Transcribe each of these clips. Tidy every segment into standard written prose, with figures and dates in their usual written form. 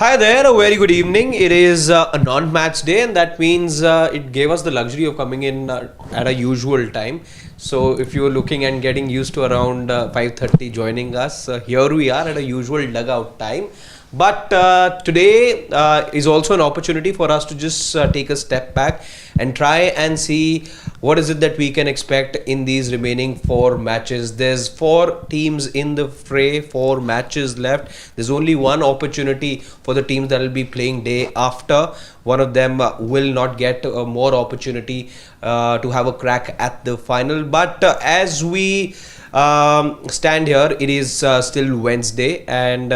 Hi there, a very good evening. It is a non-match day, and that means it gave us the luxury of coming in at a usual time. So if you're looking and getting used to around 5:30 joining us, here we are at a usual dugout time. But today is also an opportunity for us to just take a step back and try and see what is it that we can expect in these remaining 4 matches. There's 4 teams in the fray, 4 matches left. There's only one opportunity for the teams that will be playing day after. One of them will not get more opportunity to have a crack at the final. But as we stand here, it is still Wednesday, and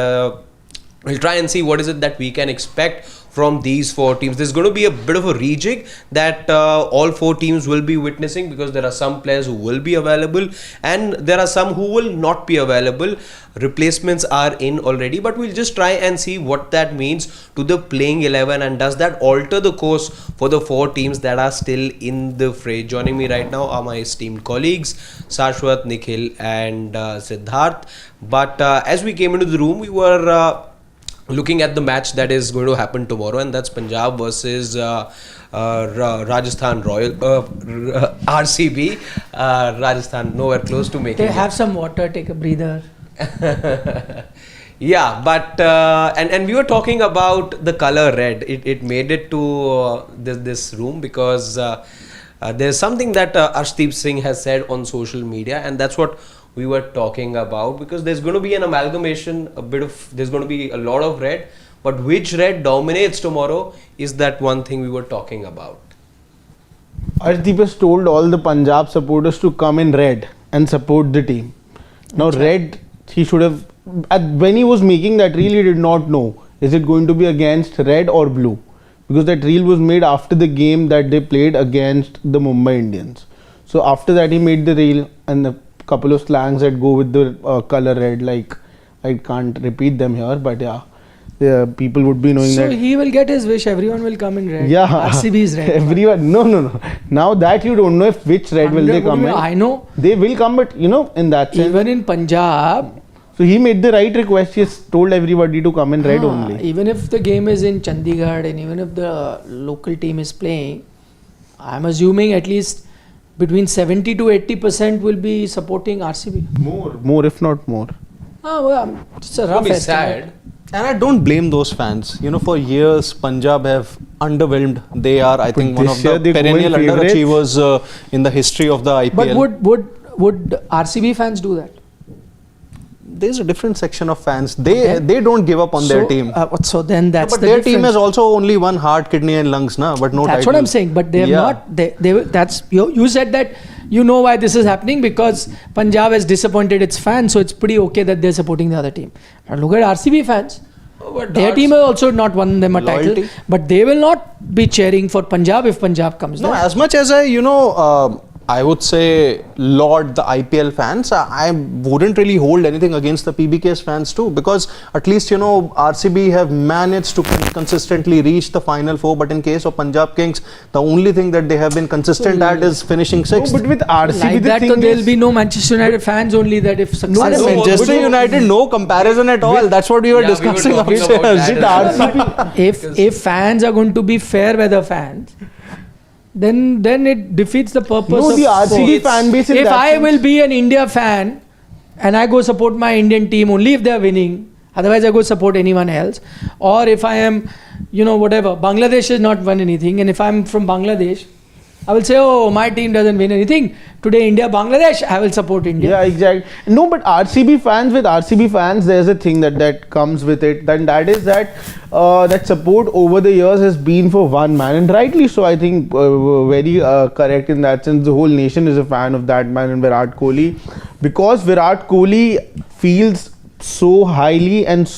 we'll try and see what is it that we can expect from these 4 teams. There's going to be a bit of a rejig that all 4 teams will be witnessing, because there are some players who will be available and there are some who will not be available. Replacements are in already, but we'll just try and see what that means to the playing 11, and does that alter the course for the 4 teams that are still in the fray. Joining me right now are my esteemed colleagues Shashwat, Nikhil and Siddharth. But as we came into the room, we were looking at the match that is going to happen tomorrow, and that's Punjab versus Rajasthan Royal RCB. Rajasthan nowhere close to making They have some water, take a breather. Yeah, but and we were talking about the color red. It made it to this room because there's something that ARSHDEEP Singh has said on social media, and that's what we were talking about, because there's going to be an amalgamation, there's going to be a lot of red, but which red dominates tomorrow is that one thing we were talking about. ARSHDEEP has told all the Punjab supporters to come in red and support the team. Now red, he should have, when he was making that reel, he did not know, is it going to be against red or blue? Because that reel was made after the game that they played against the Mumbai Indians. So after that he made the reel, and the couple of slangs that go with the color red, like I can't repeat them here, but yeah, people would be knowing that. So he will get his wish, everyone will come in red. Yeah, RCB is red. Everyone, no. Now that you don't know if which red will they come in. I know. They will come, but you know, in that sense. Even in Punjab. So he made the right request. He has told everybody to come in red only. Even if the game is in Chandigarh and even if the local team is playing, I'm assuming at least between 70 to 80% will be supporting RCB. More if not more. Well, it's a rough estimate. Sad. And I don't blame those fans. You know, for years Punjab have underwhelmed. They are, I think, one of the perennial underachievers in the history of the IPL. But would RCB fans do that? There's a different section of fans. They don't give up on their team. So then that's but the their difference. team has also only one heart, kidney and lungs, na, but no That's title. what I'm saying. But they have not. That's you said that you know why this is happening, because Punjab has disappointed its fans, so it's pretty okay that they're supporting the other team. Now look at RCB fans. Their team has also not won them a title, but they will not be cheering for Punjab if Punjab comes. No, as much as I would say laud the IPL fans, I wouldn't really hold anything against the PBKS fans too, because at least RCB have managed to consistently reach the final 4, but in case of Punjab Kings, the only thing that they have been consistent at is finishing 6th. No, but with RCB, like that, so there will be no Manchester United fans only that if success. Manchester United, no comparison at all. That's what we were discussing. If fans are going to be fair weather fans, then it defeats the purpose of the RCB fan base. If I will be an India fan and I go support my Indian team only if they are winning, otherwise I go support anyone else. Or if I am, whatever, Bangladesh has not won anything, and if I'm from Bangladesh, I will say, oh, my team doesn't win anything. Today, India, Bangladesh, I will support India. Yeah, exactly. No, but RCB fans, there's a thing that comes with it. Then that is that support over the years has been for one man, and rightly so. I think very correct in that sense. The whole nation is a fan of that man, and Virat Kohli, because Virat Kohli feels so highly and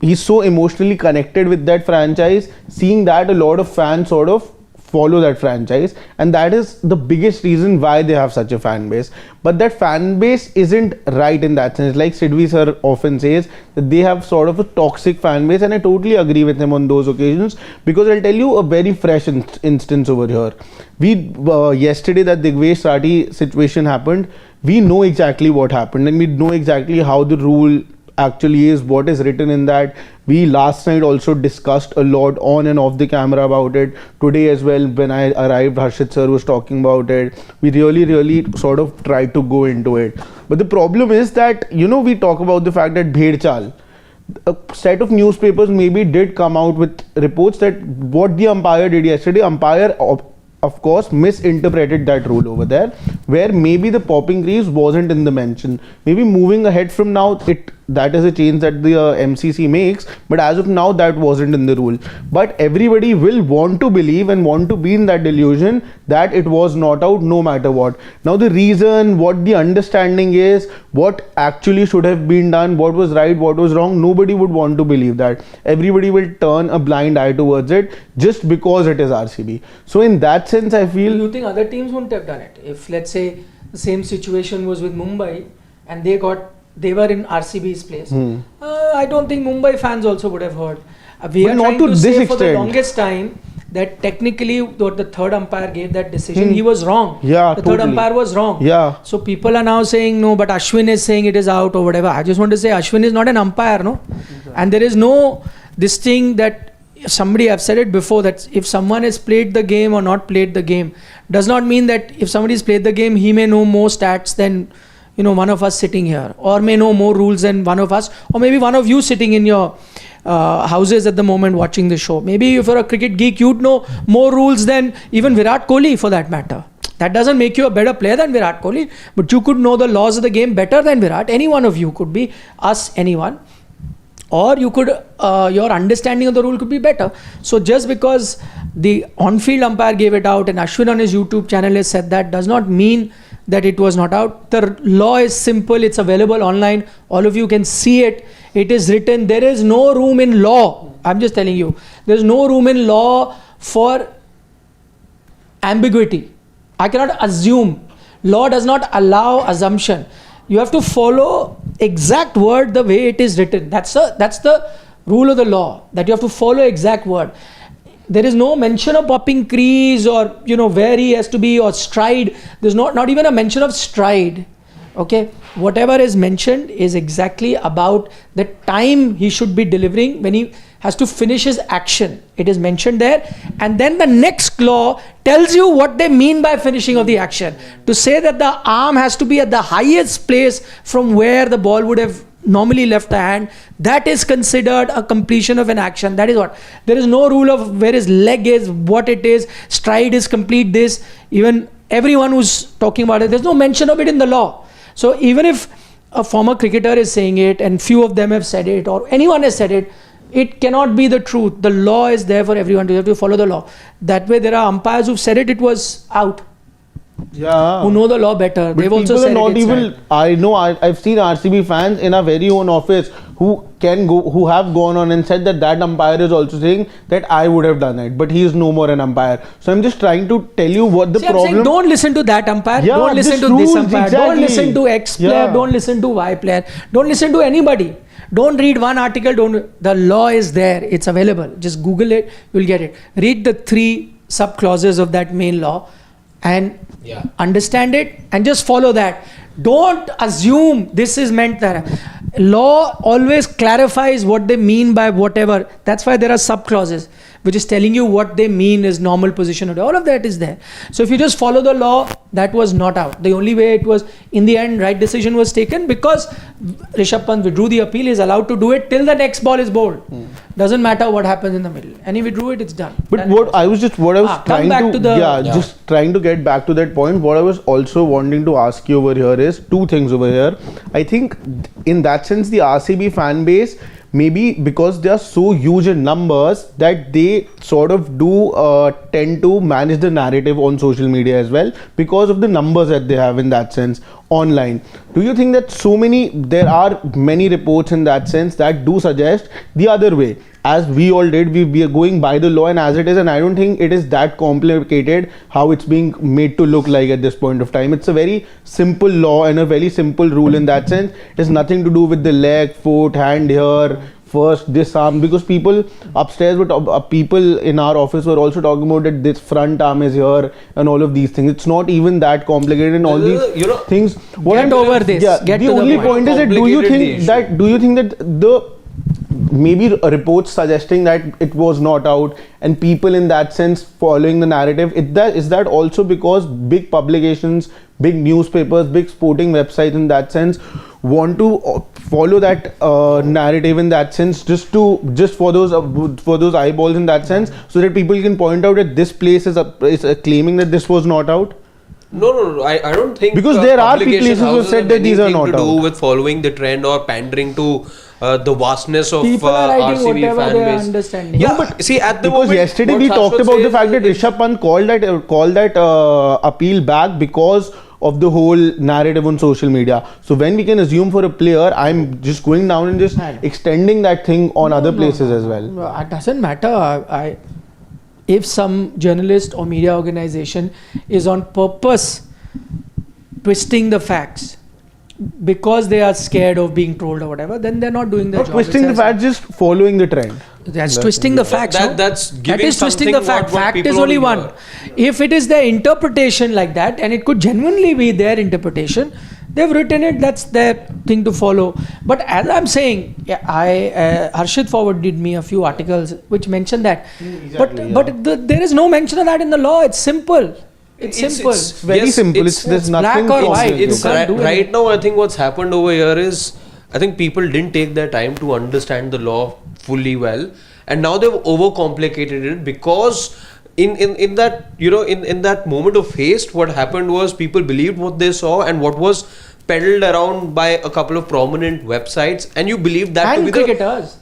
he's so emotionally connected with that franchise. Seeing that, a lot of fans sort of follow that franchise, and that is the biggest reason why they have such a fan base. But that fan base isn't right in that sense. Like Sidvi sir often says, that they have sort of a toxic fan base, and I totally agree with him on those occasions, because I'll tell you a very fresh instance over here. Yesterday that Digvesh Rathi situation happened, we know exactly what happened, and we know exactly how the rule actually is, what is written in that. We last night also discussed a lot on and off the camera about it. Today as well, when I arrived, Harshit sir was talking about it. We really sort of tried to go into it. But the problem is that, you know, we talk about the fact that Bhed Chal, a set of newspapers maybe did come out with reports that what the umpire did yesterday, umpire of course misinterpreted that rule over there, where maybe the popping greaves wasn't in the mention. Maybe moving ahead from now, that is a change that the MCC makes, but as of now that wasn't in the rule. But everybody will want to believe and want to be in that delusion that it was not out no matter what. Now the reason, what the understanding is, what actually should have been done, what was right, what was wrong, nobody would want to believe that. Everybody will turn a blind eye towards it just because it is RCB. So in that sense, I feel... Do you think other teams wouldn't have done it? If, let's say, the same situation was with Mumbai and they were in RCB's place, I don't think Mumbai fans also would have heard. We But are not trying to to this say for the extent. longest time that technically what the third umpire gave that decision, he was wrong. Yeah, the third totally. umpire was wrong. Yeah. So people are now saying no, but Ashwin is saying it is out or whatever. I just want to say Ashwin is not an umpire, no? Exactly. And there is no this thing that somebody, I've said it before, that if someone has played the game or not played the game does not mean that if somebody's played the game, he may know more stats than, you know, one of us sitting here, or may know more rules than one of us, or maybe one of you sitting in your houses at the moment watching the show. Maybe if you're a cricket geek, you'd know more rules than even Virat Kohli for that matter. That doesn't make you a better player than Virat Kohli, but you could know the laws of the game better than Virat. Any one of you could be, us, anyone. Or you could, your understanding of the rule could be better. So just because the on-field umpire gave it out and Ashwin on his YouTube channel has said that, does not mean that it was not out. The law is simple, it's available online, all of you can see it, it is written. There is no room in law, I'm just telling you, there is no room in law for ambiguity. I cannot assume. Law does not allow assumption. You have to follow exact word the way it is written. That's the rule of the law, that you have to follow exact word. There is no mention of popping crease or, you know, where he has to be, or stride. There's not even a mention of stride. Okay, whatever is mentioned is exactly about the time he should be delivering when he has to finish his action. It is mentioned there, and then the next clause tells you what they mean by finishing of the action. To say that the arm has to be at the highest place from where the ball would have normally left the hand, that is considered a completion of an action. That is what. There is no rule of where his leg is, what it is, stride is complete this. Even everyone who's talking about it, there's no mention of it in the law. So even if a former cricketer is saying it and few of them have said it, or anyone has said it, it cannot be the truth. The law is there for everyone. You have to follow the law. That way there are umpires who've said it was out. Yeah. Who know the law better. But they've also people said are not it's even. right. I know. I've seen RCB fans in our very own office who have gone on and said that umpire is also saying that I would have done it, but he is no more an umpire. So I'm just trying to tell you what the See, problem. I'm saying don't listen to that umpire. Yeah, don't listen just to this rules, umpire. exactly. Don't listen to X player. Yeah. Don't listen to Y player. Don't listen to anybody. Don't read one article. The law is there. It's available. Just Google it. You'll get it. Read the 3 sub clauses of that main law and understand it and just follow that. Don't assume this is meant that. Law always clarifies what they mean by whatever. That's why there are sub clauses, which is telling you what they mean is normal position. All of that is there. So if you just follow the law, that was not out. The only way it was, in the end, right decision was taken because Rishabh Pant withdrew the appeal. Is allowed to do it till the next ball is bowled. Doesn't matter what happens in the middle. And he withdrew it, it's done. But Done. what I was trying just trying to get back to that point. What I was also wanting to ask you over here is 2 things over here. I think in that sense, the RCB fan base, maybe because they are so huge in numbers, that they sort of do tend to manage the narrative on social media as well, because of the numbers that they have in that sense online. Do you think that there are many reports in that sense that do suggest the other way? As we all did, we are going by the law and as it is, and I don't think it is that complicated how it's being made to look like at this point of time. It's a very simple law and a very simple rule in that sense. It has nothing to do with the leg, foot, hand here, first, this arm, because people upstairs, people in our office were also talking about that this front arm is here and all of these things. It's not even that complicated and all these things. Get over this. Yeah, Get the to only the point is that do you think that the maybe reports suggesting that it was not out and people in that sense following the narrative, is that also because big publications, big newspapers, big sporting websites in that sense want to follow that narrative in that sense, just for those eyeballs in that sense, so that people can point out that this place is claiming that this was not out? No, I don't think, because there are places who said that these are not to out. do with following the trend or pandering to the vastness of people are writing RCB whatever fan they are base. understanding. Yeah, but see, at the because moment, yesterday what we talked Shashwat about the says fact that is- Rishabh Pant called that appeal back because of the whole narrative on social media. So when we can assume for a player, I'm just going down and just extending that thing on other places as well. It doesn't matter. If some journalist or media organization is on purpose twisting the facts because they are scared of being trolled or whatever, then they're not doing their job. Twisting the facts, just following the trend. That's twisting the facts. That's that giving is twisting the something fact. what Fact people is only want one. to If it is their interpretation like that, and it could genuinely be their interpretation, they've written it. That's their thing to follow. But as I'm saying, Harshit forwarded me a few articles which mention that. But there is no mention of that in the law. It's simple. It's simple. It's very simple. There's nothing black or white. complicated. It's right now, I think what's happened over here is, I think people didn't take their time to understand the law fully well, and now they've overcomplicated it because in that in that moment of haste, what happened was people believed what they saw and what was peddled around by a couple of prominent websites, and you believed that And to be cricketers.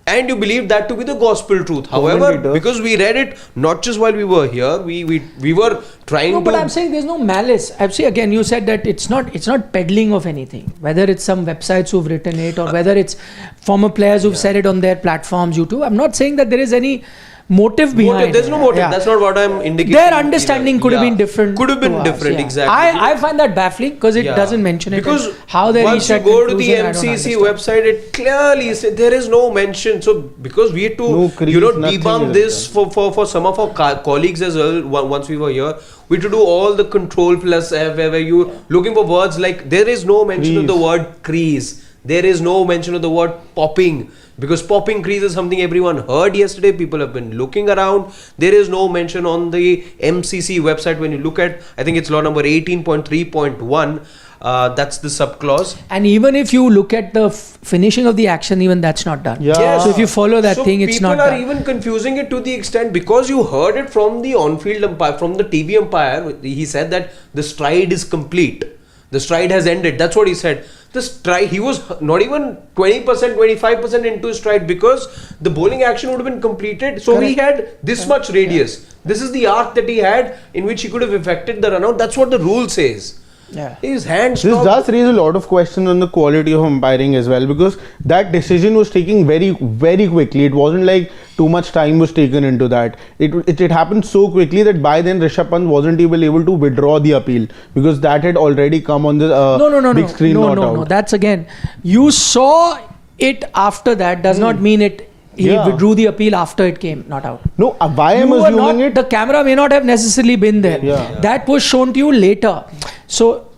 and you believe that to be the gospel truth. However, because we read it not just while we were here, we were trying to. But I'm saying there's no malice. See, again, you said that it's not peddling of anything. Whether it's some websites who've written it or whether it's former players who've said it on their platforms, YouTube. I'm not saying that there is any motive behind. There's no motive. Yeah. That's not what I'm indicating. Their understanding could have been different. Could have been to different, ours, yeah. exactly. I find that baffling because it doesn't mention it. Because how they once reach you that go to the conclusion, I don't MCC understand. website, it clearly says there is no mention. So because we had to debunk this for some of our colleagues as well. Once we were here, we had to do all the control plus F where you looking for words like there is no mention of the word crease. There is no mention of the word popping. Because popping crease is something everyone heard yesterday. People have been looking around. There is no mention on the MCC website. When you look at, I think it's law number 18.3.1. That's the subclause. And even if you look at the finishing of the action, even that's not done. Yeah. So if you follow that thing, it's not done. People are even confusing it to the extent because you heard it from the on-field umpire, from the TV umpire. He said that the stride is complete. The stride has ended. That's what he said. The stride, he was not even 20%, 25% into his stride because the bowling action would have been completed. So he had this much radius. This is the arc that he had in which he could have effected the run out. That's what the rule says. Yeah. His hands. This does raise a lot of questions on the quality of umpiring as well, because that decision was taken very, very quickly. It wasn't like too much time was taken into that. It happened so quickly that by then Rishabh Pant wasn't even able to withdraw the appeal because that had already come on the big screen. No. That's again. You saw it after that does not mean it. He withdrew the appeal after it came not out. No, why I'm assuming it. The camera may not have necessarily been there. Yeah. That was shown to you later. So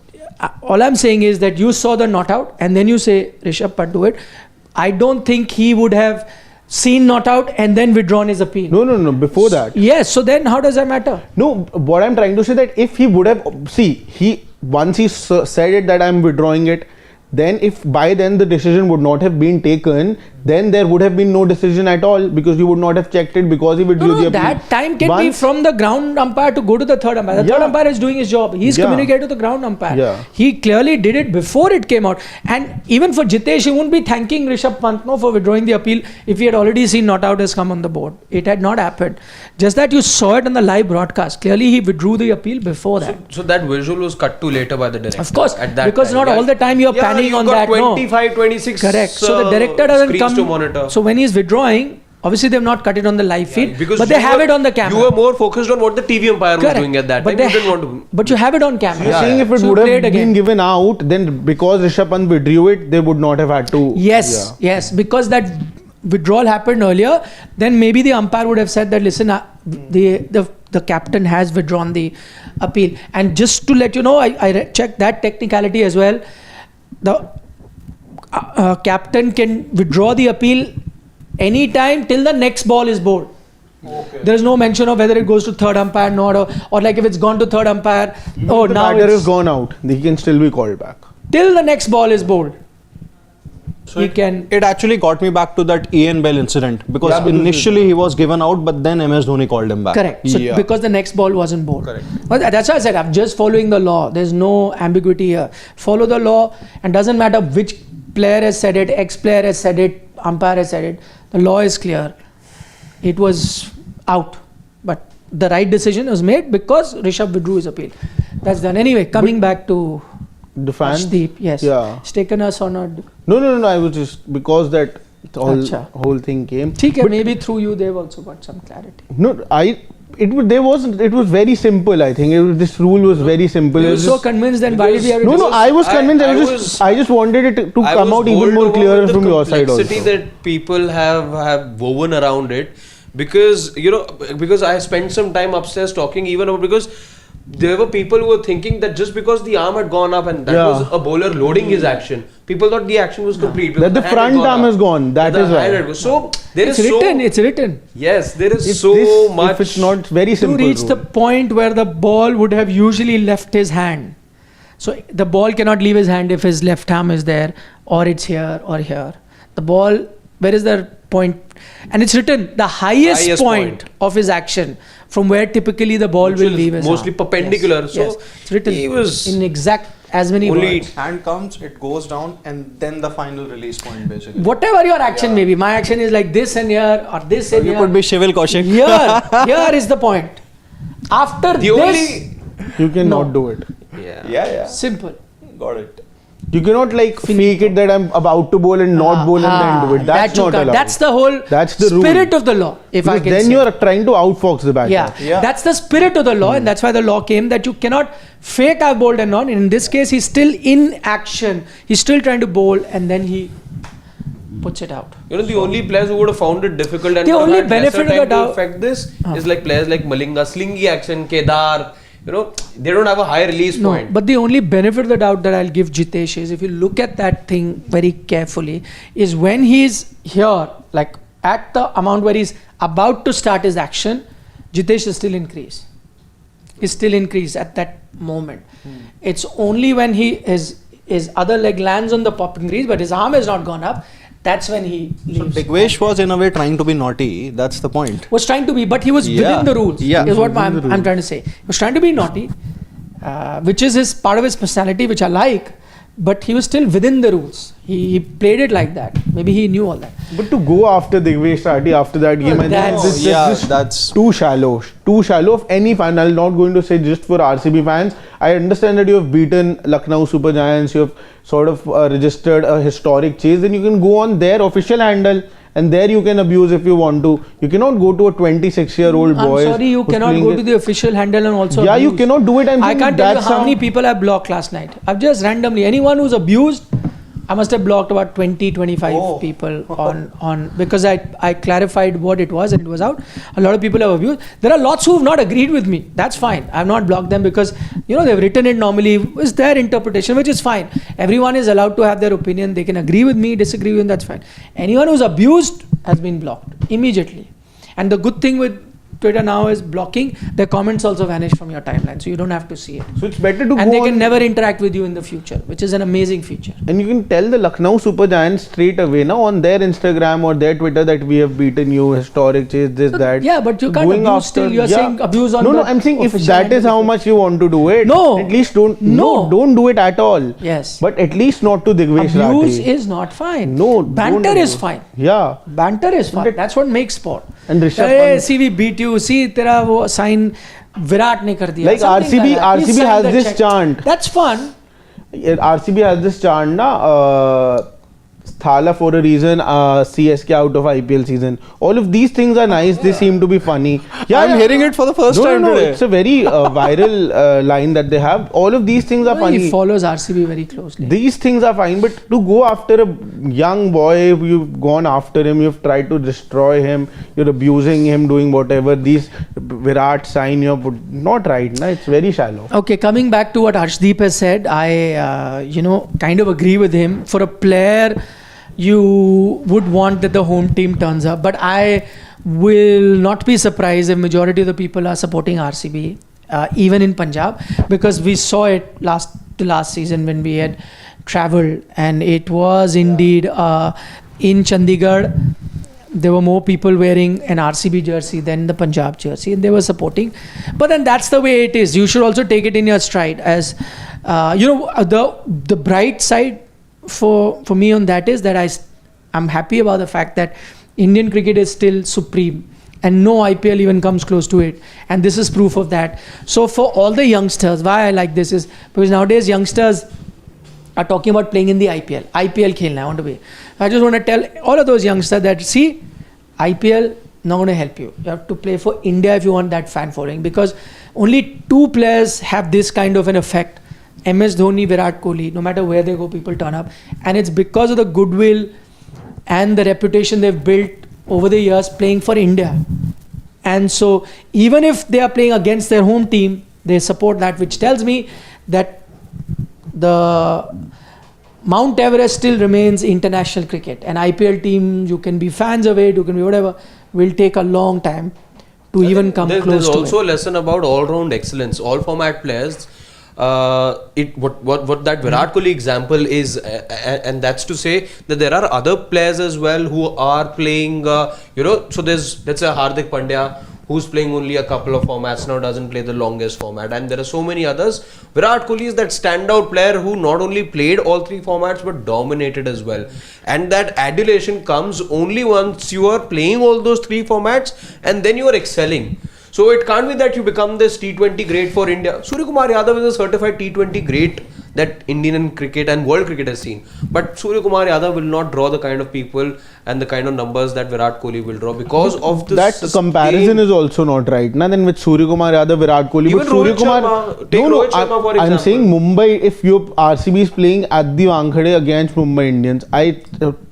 all I'm saying is that you saw the not out and then you say Rishabh Pant do it. I don't think he would have seen not out and then withdrawn his appeal. No. Before that. Yes. So then how does that matter? No, what I'm trying to say that if he would have once he said it that I'm withdrawing it, then if by then the decision would not have been taken, then there would have been no decision at all because you would not have checked it because he withdrew the appeal. That time can be from the ground umpire to go to the third umpire. The third umpire is doing his job. He's communicated to the ground umpire. Yeah. He clearly did it before it came out. And even for Jitesh, he wouldn't be thanking Rishabh Pant for withdrawing the appeal if he had already seen not out has come on the board. It had not happened. Just that you saw it on the live broadcast. Clearly he withdrew the appeal before that. So that visual was cut to later by the director. Of course, at that because time, not all the time you're panning on that. 25, 26 Correct. So the director doesn't screens come to monitor. So when he's withdrawing, obviously they've not cut it on the live feed, because but they have it on the camera. You were more focused on what the TV umpire was doing at that time. You didn't want to. But you have it on camera. You're saying if it So would play have it been again. given out, then because Rishabh Pant withdrew it, they would not have had to. Yes, because that withdrawal happened earlier, then maybe the umpire would have said that, listen, the captain has withdrawn the appeal. And just to let you know, I checked that technicality as well. The captain can withdraw the appeal anytime till the next ball is bowled. Okay. There is no mention of whether it goes to third umpire or not, or like if it's gone to third umpire. Now the batter has gone out, he can still be called back. Till the next ball is bowled. So he can. It actually got me back to that Ian Bell incident because initially he was given out, but then MS Dhoni called him back. Correct. So because the next ball wasn't bowled. Correct. But that's why I said I'm just following the law. There's no ambiguity here. Follow the law, and doesn't matter which player has said it, ex-player has said it, umpire has said it. The law is clear. It was out, but the right decision was made because Rishabh withdrew his appeal. That's done. Anyway, coming back to The fans? ARSHDEEP, yes. Yeah. It's taken us on a... No. I was just because that whole thing came. But maybe through you they've also got some clarity. No, it was very simple. I think this rule was very simple. You were so convinced, then why did we have to... No, I was convinced. I just wanted it to come out even more clearer from your side also. The complexity that people have woven around it, because I spent some time upstairs talking even about, because there were people who were thinking that just because the arm had gone up and that was a bowler loading his action, people thought the action was complete. That the front arm has gone. That is why. So there is It's written. Yes, there is so much. If it's not very simple. To reach the point where the ball would have usually left his hand. So the ball cannot leave his hand if his left arm is there, or it's here or here. The ball, where is the point? And it's written the highest point of his action, from where typically the ball will leave his mostly arm. perpendicular. Yes. So yes. It's written he was in exact as many only words. Hand comes, it goes down, and then the final release point basically. Whatever your action may be, my action is like this and here, or this and here. You could be Shivil Kaushik. Here is the point. After the this, you cannot do it. Yeah. simple. Got it. You cannot fake it that I'm about to bowl and not bowl and then do it. That's not allowed. That's the whole spirit of the law. If I can then say. you are trying to outfox the batter. Yeah. That's the spirit of the law, and that's why the law came that you cannot fake I've bowled and not. In this case, he's still in action. He's still trying to bowl, and then he puts it out. the only players who would have found it difficult and the only had benefit of the lesser time doubt to affect this is like players like Malinga, slingy action, Kedar. They don't have a high release point. But the only benefit of the doubt that I'll give Jitesh is, if you look at that thing very carefully, is when he's here, like at the amount where he's about to start his action, Jitesh is still in crease. He's still in crease at that moment. It's only when his other leg lands on the popping crease, but his arm has not gone up. That's when he leaves. So Digvesh was in a way trying to be naughty. That's the point. Was trying to be, but he was within the rules. Yeah. Is what I'm trying to say. He was trying to be naughty, which is part of his personality, which I like. But he was still within the rules. He played it like that. Maybe he knew all that. But to go after Digvesh Sati after that game, I think that's too shallow. Too shallow of any fan. I'm not going to say just for RCB fans. I understand that you have beaten Lucknow Super Giants. You have sort of registered a historic chase. Then you can go on their official handle, and there you can abuse if you want to. You cannot go to a 26-year-old boy. I'm sorry, you cannot go to the official handle and also Yeah, abuse. you cannot do it. I can't tell you how many people I blocked last night. I've just randomly, anyone who's abused, I must have blocked about 20-25 people on because I clarified what it was and it was out. A lot of people have abused. There are lots who have not agreed with me. That's fine. I've not blocked them because they've written it normally. It's their interpretation, which is fine. Everyone is allowed to have their opinion. They can agree with me, disagree with me, that's fine. Anyone who's abused has been blocked immediately. And the good thing with Twitter now is blocking, their comments also vanish from your timeline, so you don't have to see it. So it's better to and they can never interact with you in the future, which is an amazing feature. And you can tell the Lucknow Super Giants straight away now on their Instagram or their Twitter that we have beaten you, historic chase, this, that. Yeah, but you can't abuse still. You're saying abuse on No, I'm saying if that is how much you want to do it, at least don't do it at all. Yes. But at least not to Digvesh Rathi. Abuse is not fine. No. Banter is fine. Yeah. Banter is fine. That's what makes sport. And Rishabh see, we beat you. See, tera wo sign Virat ne kar diya. Like RCB has this chant. That's fun. RCB has this chant, Thala for a reason, CSK out of IPL season. All of these things are nice. They seem to be funny. I'm hearing it for the first time today. It's a very viral line that they have. All of these things are funny. He follows RCB very closely. These things are fine, but to go after a young boy, you've gone after him, you've tried to destroy him, you're abusing him, doing whatever. These Virat sign, you're not right. No? It's very shallow. Okay, coming back to what ARSHDEEP has said, I kind of agree with him. For a player, you would want that the home team turns up, but I will not be surprised if majority of the people are supporting RCB, even in Punjab, because we saw it last season when we had travelled, and it was indeed in Chandigarh. There were more people wearing an RCB jersey than the Punjab jersey, and they were supporting. But then that's the way it is. You should also take it in your stride. As the bright side for me on that is that I'm happy about the fact that Indian cricket is still supreme and no IPL even comes close to it, and this is proof of that. So for all the youngsters, why I like this is because nowadays youngsters are talking about playing in the IPL khelna, I want to be. I just want to tell all of those youngsters that see, IPL not going to help you. You have to play for India if you want that fan following, because only two players have this kind of an effect: MS Dhoni, Virat Kohli. No matter where they go, people turn up, and it's because of the goodwill and the reputation they've built over the years playing for India. And so even if they are playing against their home team, they support that, which tells me that the Mount Everest still remains international cricket. An IPL team, you can be fans of it, you can be whatever, will take a long time to even come close to it. There's also a lesson about all-round excellence. All format players, what that Virat Kohli example is, and that's to say that there are other players as well who are playing, so there's, let's say, Hardik Pandya, who's playing only a couple of formats now, doesn't play the longest format, and there are so many others. Virat Kohli is that standout player who not only played all three formats but dominated as well, and that adulation comes only once you are playing all those three formats and then you are excelling. So it can't be that you become this T20 great for India. Surya Kumar Yadav is a certified T20 great that Indian cricket and world cricket has seen. But Surya Kumar Yadav will not draw the kind of people and the kind of numbers that Virat Kohli will draw because of this. That comparison is also not right. Now then with Surya Kumar Yadav, Virat Kohli, even Rohit Sharma, take Rohit Sharma for example. I'm saying Mumbai, if your RCB is playing at the Wankhede against Mumbai Indians, I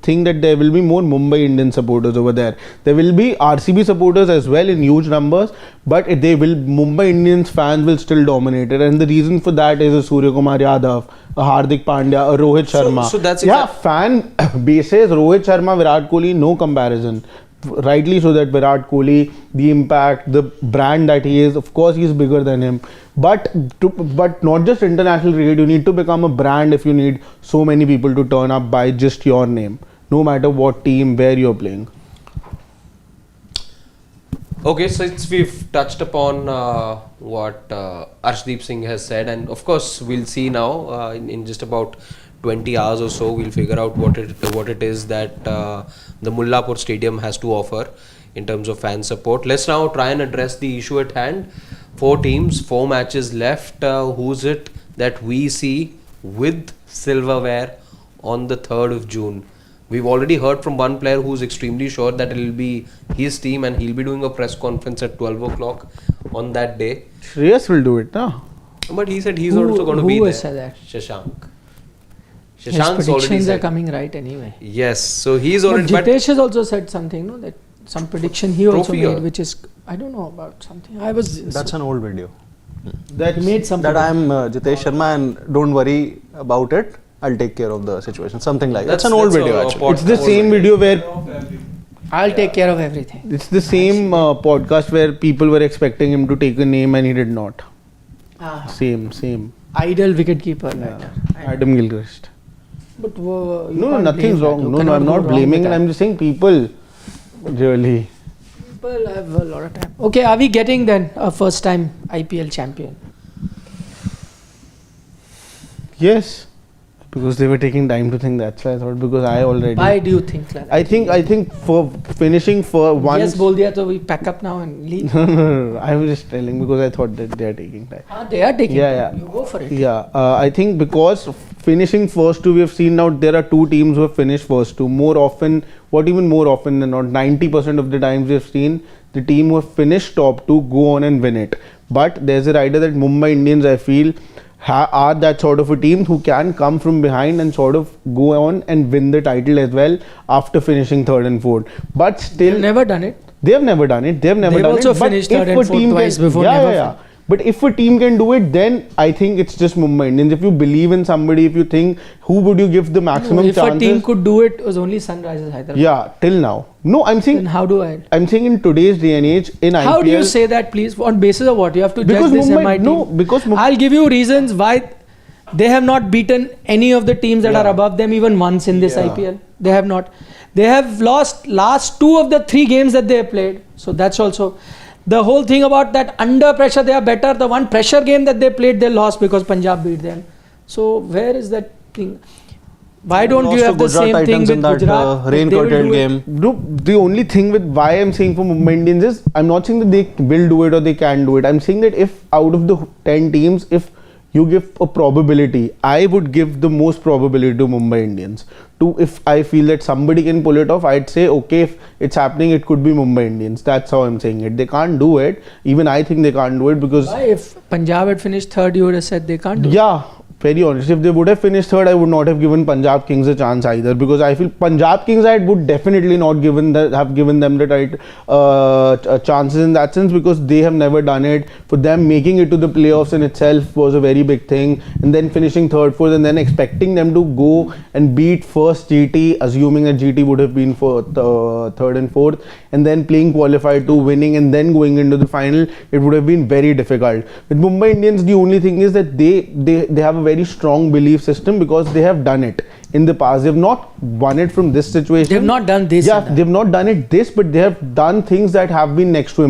think that there will be more Mumbai Indian supporters over there. There will be RCB supporters as well in huge numbers, but Mumbai Indians fans will still dominate it, and the reason for that is a Surya Kumar Yadav, a Hardik Pandya, a Rohit Sharma. So that's fan bases, Rohit Sharma, Virat Kohli, no comparison. Rightly so that Virat Kohli, the impact, the brand that he is, of course he is bigger than him. But not just international cricket, you need to become a brand if you need so many people to turn up by just your name, no matter what team, where you're playing. Okay, so we've touched upon what ARSHDEEP Singh has said, and of course we'll see now in just about 20 hours or so we'll figure out what it is that the Mullapur Stadium has to offer in terms of fan support. Let's now try and address the issue at hand. 4 teams, 4 matches left. Who's it that we see with silverware on the 3rd of June? We've already heard from one player who's extremely sure that it'll be his team and he'll be doing a press conference at 12 o'clock on that day. Shreyas will do it, no? But he said he's also going to be there. Who has said that? Shashank. His Shashank's already predictions said. are coming right anyway. Yes, so he's already... But JITESH has also said something, no? That some prediction he also Trophy made, which is, I don't know about something. That's an old video. That He made something. That I'm Jitesh Sharma and don't worry about it. I'll take care of the situation. Something like that. That's an old video actually. It's the same video where I'll take care of everything. it's the same podcast where people were expecting him to take a name and he did not. Same. Ideal wicketkeeper. Adam Gilchrist. But No, nothing's wrong. No, I'm not blaming it. I'm just saying people really. People have a lot of time. Okay, are we getting then a first time IPL champion? Yes. Because they were taking time to think. That's why I thought. Because I already. Why do you think like that? I think for finishing for one. Yes, bol diya, so we pack up now and leave. No. I was just telling because I thought that they are taking time. They are taking Yeah, time. yeah. You go for it. Yeah, I think because finishing first two, we have seen now there are two teams who have finished first two. More often, even more often than not, 90% of the times we have seen the team who have finished top two go on and win it. But there's a rider that Mumbai Indians, I feel, are that sort of a team who can come from behind and sort of go on and win the title as well after finishing third and fourth. But still, They've never done it. They have never done it. They've They've also finished third and fourth twice before. Yeah. But if a team can do it, then I think it's just Mumbai Indians. If you believe in somebody, if you think, who would you give the maximum If chances? a team could do it, was only Sunrisers Hyderabad. Yeah, till now. No, I'm saying. Then how do I? I'm saying in today's day and age, in IPL. How do you say that, please? On basis of what? You have to judge Because this Mumbai, MI team. no, because I'll give you reasons why they have not beaten any of the teams that are above them even once in this IPL. They have not. They have lost last 2 of the 3 games that they have played. So that's also the whole thing about that under pressure they are better. The one pressure game that they played, they lost because Punjab beat them. So where is that thing? Why don't you have the same thing with Gujarat? Rain-curtained game. No, the only thing with why I'm saying for Mumbai Indians is I'm not saying that they will do it or they can do it. I'm saying that if out of the 10 teams, if you give a probability, I would give the most probability to Mumbai Indians. If I feel that somebody can pull it off, I'd say okay, if it's happening, it could be Mumbai Indians. That's how I'm saying it. They can't do it. Even I think they can't do it because. Why? If Punjab had finished third, you would have said they can't do it. Yeah. Very honest, if they would have finished third, I would not have given Punjab Kings a chance either, because I feel Punjab Kings I would definitely not have given them the right chances in that sense, because they have never done it. For them, making it to the playoffs in itself was a very big thing, and then finishing third, fourth, and then expecting them to go and beat first GT, assuming that GT would have been for third and fourth, and then playing qualified to winning and then going into the final, it would have been very difficult. With Mumbai Indians, the only thing is that they have a very strong belief system, because they have done it in the past. They have not won it from this situation. They have not done this. Yeah, they have not done it this, but they have done things that have been next to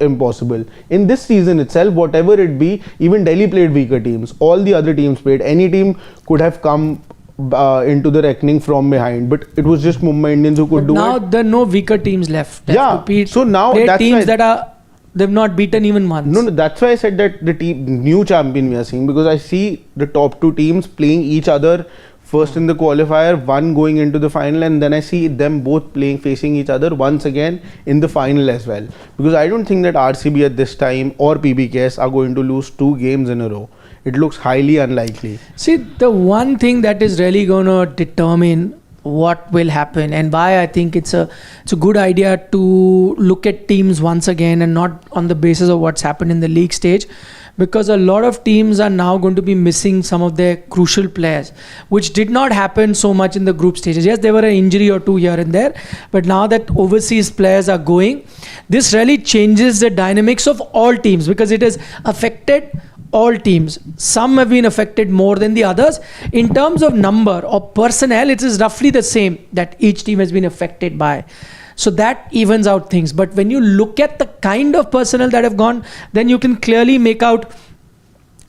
impossible. In this season itself, whatever it be, even Delhi played weaker teams. All the other teams played. Any team could have come into the reckoning from behind, but it was just Mumbai Indians who could do now it. Now there are no weaker teams left. Yeah, so now that's teams that are. They've not beaten even once. No, that's why I said that the new champion we are seeing, because I see the top 2 teams playing each other first in the qualifier, one going into the final, and then I see them both facing each other once again in the final as well. Because I don't think that RCB at this time or PBKS are going to lose 2 games in a row. It looks highly unlikely. See, the one thing that is really going to determine what will happen and why I think it's a good idea to look at teams once again and not on the basis of what's happened in the league stage, because a lot of teams are now going to be missing some of their crucial players, which did not happen so much in the group stages. Yes, there were an injury or 2 here and there, but now that overseas players are going, this really changes the dynamics of all teams, because it has affected all teams. Some have been affected more than the others. In terms of number or personnel, it is roughly the same that each team has been affected by. So that evens out things. But when you look at the kind of personnel that have gone, then you can clearly make out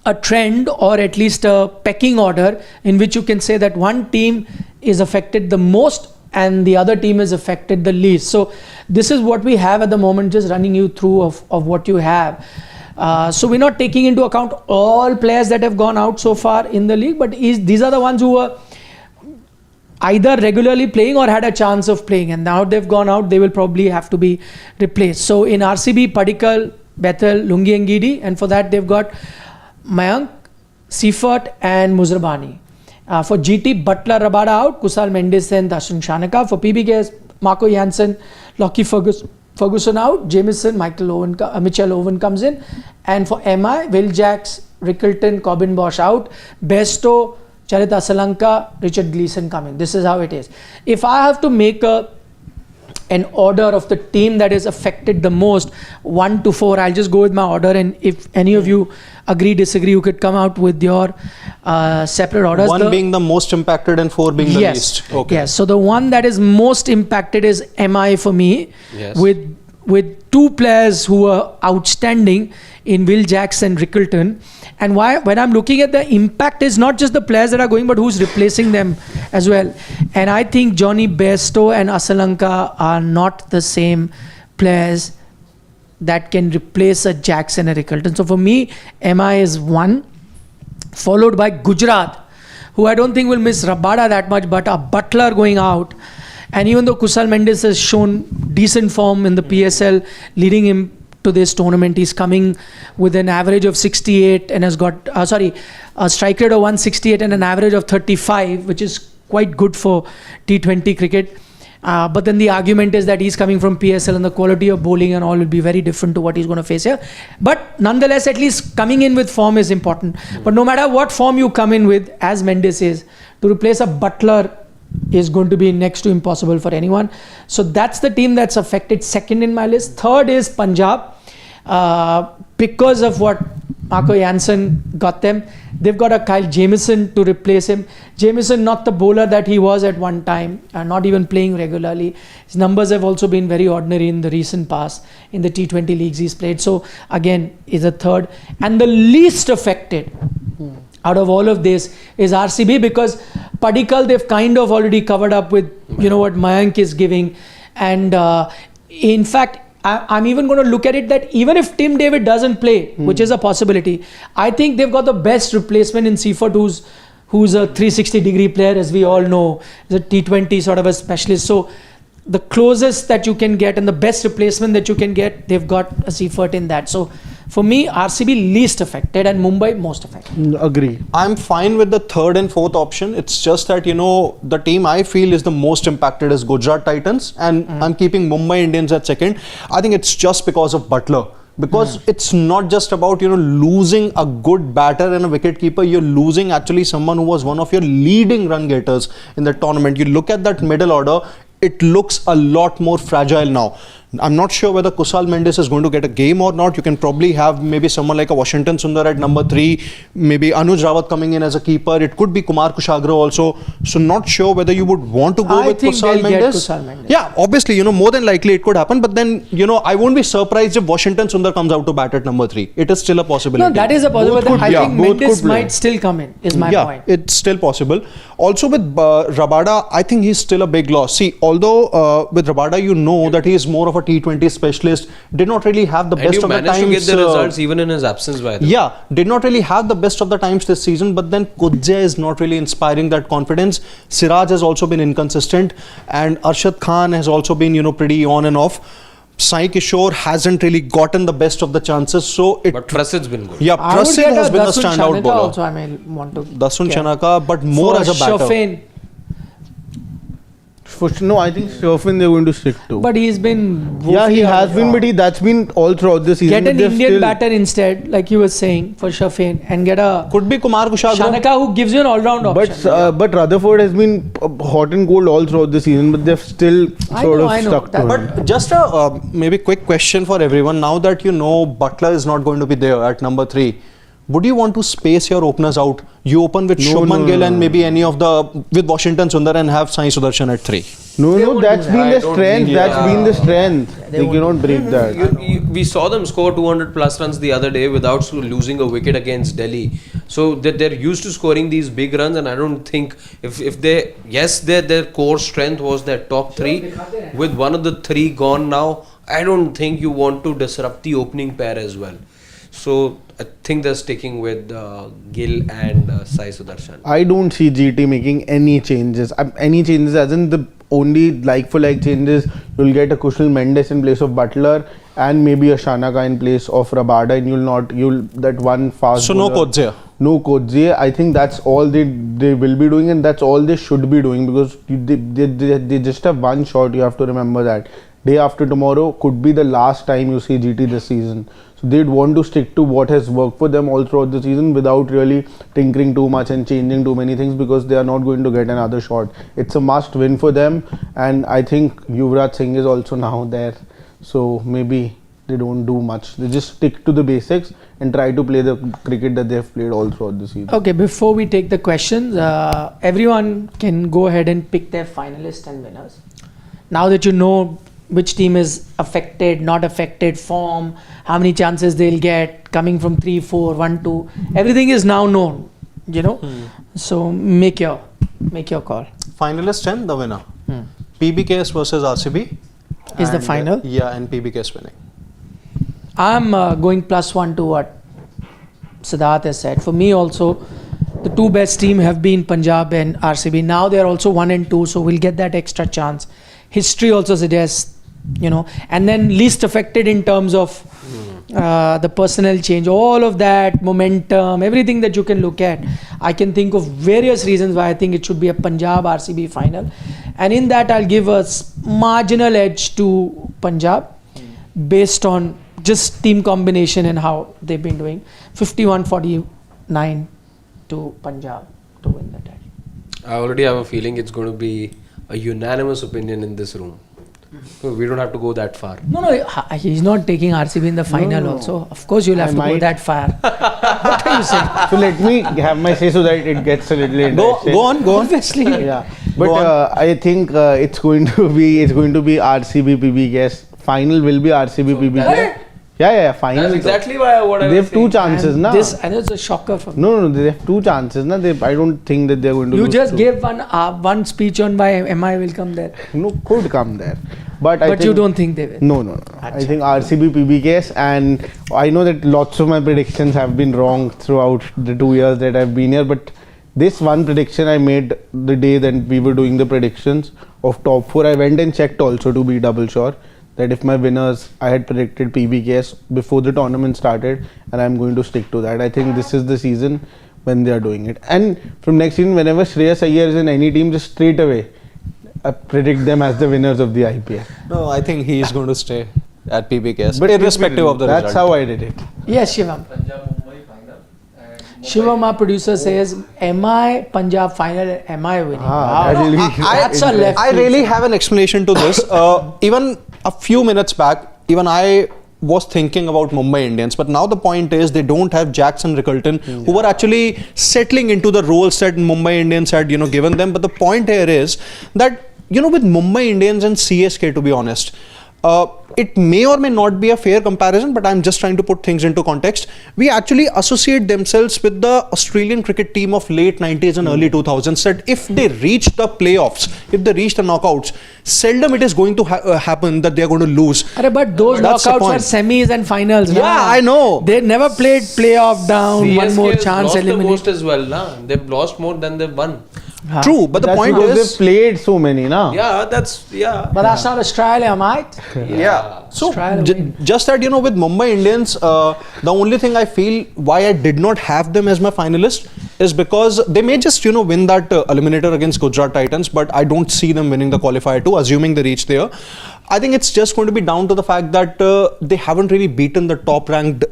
a trend, or at least a pecking order, in which you can say that one team is affected the most and the other team is affected the least. So this is what we have at the moment, just running you through of what you have. So we're not taking into account all players that have gone out so far in the league, but these are the ones who were either regularly playing or had a chance of playing, and now they've gone out, they will probably have to be replaced. So in RCB, Padikkal, Bethel, Lungi and Gidi, and for that they've got Mayank, Seifert and Muzrabani. For GT, Butler, Rabada out, Kusal Mendes and Ashwin Shanaka. For PBKS, Marco Janssen, Lockie Ferguson out, Jamieson, Mitchell Owen comes in, and for MI, Will Jacks, Rickleton, Cobbin Bosch out, Besto, Charit Asalanka, Richard Gleeson coming. This is how it is. If I have to make an order of the team that is affected the most, 1 to 4, I'll just go with my order, and if any of you agree, disagree, you could come out with your separate orders. 1 being the most impacted and 4 being the least. Okay. Yes. So the one that is most impacted is MI for me, yes, with 2 players who are outstanding in Will Jacks and Rickleton. And why, when I'm looking at the impact, is not just the players that are going, but who's replacing them as well. And I think Johnny Bairstow and Asalanka are not the same players that can replace a Jacks and a Rickleton. So for me, MI is 1, followed by Gujarat, who I don't think will miss Rabada that much, but a Butler going out. And even though Kusal Mendes has shown decent form in the PSL, leading him to this tournament, he's coming with an average of 68 and has got, a strike rate of 168 and an average of 35, which is quite good for T20 cricket. But then the argument is that he's coming from PSL and the quality of bowling and all will be very different to what he's going to face here. But nonetheless, at least coming in with form is important. But no matter what form you come in with, as Mendes is, to replace a Butler is going to be next to impossible for anyone. So that's the team that's affected. Second in my list. Third is Punjab. Because of what Marco Jansen got them, they've got a Kyle Jamieson to replace him. Jamieson, not the bowler that he was at one time, not even playing regularly. His numbers have also been very ordinary in the recent past in the T20 leagues he's played. So again, is a third. And the least affected out of all of this is RCB, because Padikkal they've kind of already covered up with, you know, what Mayank is giving. And in fact, I'm even going to look at it that even if Tim David doesn't play, which is a possibility, I think they've got the best replacement in Seifert, who's a 360-degree player, as we all know, is a T20 sort of a specialist. So the closest that you can get and the best replacement that you can get, they've got a Seifert in that. So for me, RCB least affected and Mumbai most affected. Agree. I'm fine with the third and fourth option. It's just that, you know, the team I feel is the most impacted is Gujarat Titans, and I'm keeping Mumbai Indians at second. I think it's just because of Butler. Because it's not just about, you know, losing a good batter and a wicket keeper. You're losing actually someone who was one of your leading run getters in the tournament. You look at that middle order, it looks a lot more fragile now. I'm not sure whether Kusal Mendes is going to get a game or not. You can probably have maybe someone like a Washington Sundar at number 3, maybe Anuj Rawat coming in as a keeper. It could be Kumar Kushagra also. So not sure whether you would want to go with Kusal Mendes. Yeah, obviously, you know, more than likely it could happen. But then, you know, I won't be surprised if Washington Sundar comes out to bat at number 3. It is still a possibility. No, that is a possibility. I think Mendes might still come in, is my point. Yeah, it's still possible. Also with Rabada, I think he's still a big loss. See, although with Rabada, you know that he is more of a T20 specialist, did not really have the best of the times. And you managed to get the results even in his absence, by the way. Yeah, did not really have the best of the times this season, but then Kudze is not really inspiring that confidence. Siraj has also been inconsistent, and Arshad Khan has also been, you know, pretty on and off. Sai Kishore hasn't really gotten the best of the chances, so but Prasid's been good. Yeah, Prasid has been a standout bowler. Also, I may want to Dasun Chanaka, but more as a batter. Shafin. No, I think Shafin they're going to stick to. But he's been... Yeah, he has been, but that's been all throughout the season. Get an Indian batter instead, like you were saying, for Shafin, and get a... Could be Kumar Kushagra. Shanaka, who gives you an all-round option. But Rutherford has been hot and cold all throughout the season, but they've still sort of stuck to him. But just a maybe quick question for everyone. Now that you know Butler is not going to be there at number 3, would you want to space your openers out? You open with Shubman Gill and maybe any of the with Washington Sundar and have Sai Sudarshan at 3. No, that's been the strength. That's been the strength. They cannot break that. We saw them score 200 plus runs the other day without losing a wicket against Delhi. So they're used to scoring these big runs, and I don't think if they their core strength was their top 3. With one of the 3 gone now, I don't think you want to disrupt the opening pair as well. So I think they're sticking with Gill and Sai Sudarshan. I don't see GT making any changes. As in the only like-for-like changes, you'll get a Kushal Mendes in place of Butler and maybe a Shanaka in place of Rabada, and that one fast. So bowler, no Kodze. No Kodze. I think that's all they will be doing, and that's all they should be doing, because they just have one shot. You have to remember that. Day after tomorrow could be the last time you see GT this season. So they'd want to stick to what has worked for them all throughout the season without really tinkering too much and changing too many things, because they are not going to get another shot. It's a must win for them, and I think Yuvraj Singh is also now there. So maybe they don't do much. They just stick to the basics and try to play the cricket that they've played all throughout the season. Okay, before we take the questions, everyone can go ahead and pick their finalists and winners. Now that you know which team is affected, not affected, form, how many chances they'll get, coming from 3, 4, 1, 2. Everything is now known, you know. So make your call. Finalist and the winner. PBKS versus RCB. Is the final? Yeah, and PBKS winning. I'm going +1 to what Siddharth has said. For me also, the two best team have been Punjab and RCB. Now they're also 1 and 2, so we'll get that extra chance. History also suggests, you know, and then least affected in terms of the personnel change, all of that, momentum, everything that you can look at. I can think of various reasons why I think it should be a Punjab RCB final. And in that, I'll give a marginal edge to Punjab based on just team combination and how they've been doing. 51-49 to Punjab to win the title. I already have a feeling it's going to be a unanimous opinion in this room. So we don't have to go that far. No, he's not taking RCB in the final also. Of course, you'll have to go that far. What are you saying? So let me have my say so that it gets a little interesting. Go on. Obviously. Yeah, but I think it's going to be RCB PBKS. Final will be RCB PBKS. Yeah, final. That's exactly what I was They have two saying. chances, na. And it's a shocker for me. No, they have two chances, na. I don't think that they're going to. You lose just two. gave one speech on why MI will come there. No, could come there, but I think, you don't think they will? No. I think RCB PBKS, and I know that lots of my predictions have been wrong throughout the 2 years that I've been here, but this one prediction I made the day that we were doing the predictions of top 4, I went and checked also to be double sure that if my winners, I had predicted PBKS before the tournament started, and I'm going to stick to that. I think this is the season when they are doing it. And from next season, whenever Shreyas Iyer is in any team, just straight away, I predict them as the winners of the IPL. No, I think he is going to stay at PBKS, But irrespective of the result. That's how I did it. Yes, Shivam. Shivam, our producer, says, MI Punjab final, MI winning. Wow. That's a left. I really have an explanation to this. Even a few minutes back, even I was thinking about Mumbai Indians, but now the point is they don't have Jackson Rickleton, who were actually settling into the roles that Mumbai Indians had, given them. But the point here is that, with Mumbai Indians and CSK, to be honest, it may or may not be a fair comparison, but I'm just trying to put things into context. We actually associate themselves with the Australian cricket team of late 90s and early 2000s, that if they reach the playoffs, if they reach the knockouts, seldom it is going to happen that they are going to lose. But those knockouts are semis and finals. Yeah, I know. They never played playoff down, CSK one more has chance lost eliminate. the most as well, na? They've lost more than they've won. True, but the point is they've played so many, na. But that's not Australia, mate. So Australia just that, with Mumbai Indians, the only thing I feel why I did not have them as my finalist is because they may just, win that eliminator against Gujarat Titans, but I don't see them winning the qualifier too, assuming they reach there. I think it's just going to be down to the fact that they haven't really beaten the top-ranked,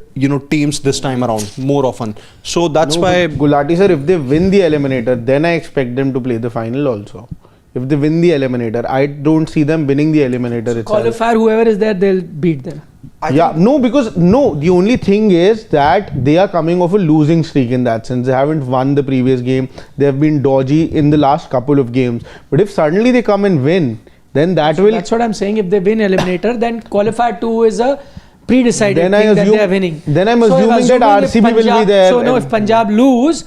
teams this time around more often. So that's why. Gulati sir, if they win the eliminator, then I expect them to play the final also. If they win the eliminator, I don't see them winning the eliminator itself. Qualifier, whoever is there, they'll beat them. The only thing is that they are coming off a losing streak in that sense. They haven't won the previous game. They have been dodgy in the last couple of games. But if suddenly they come and win, then that's what I'm saying. If they win eliminator, then qualifier 2 is a pre-decided thing that they are winning. Then I'm assuming that RCB will be there. So if Punjab lose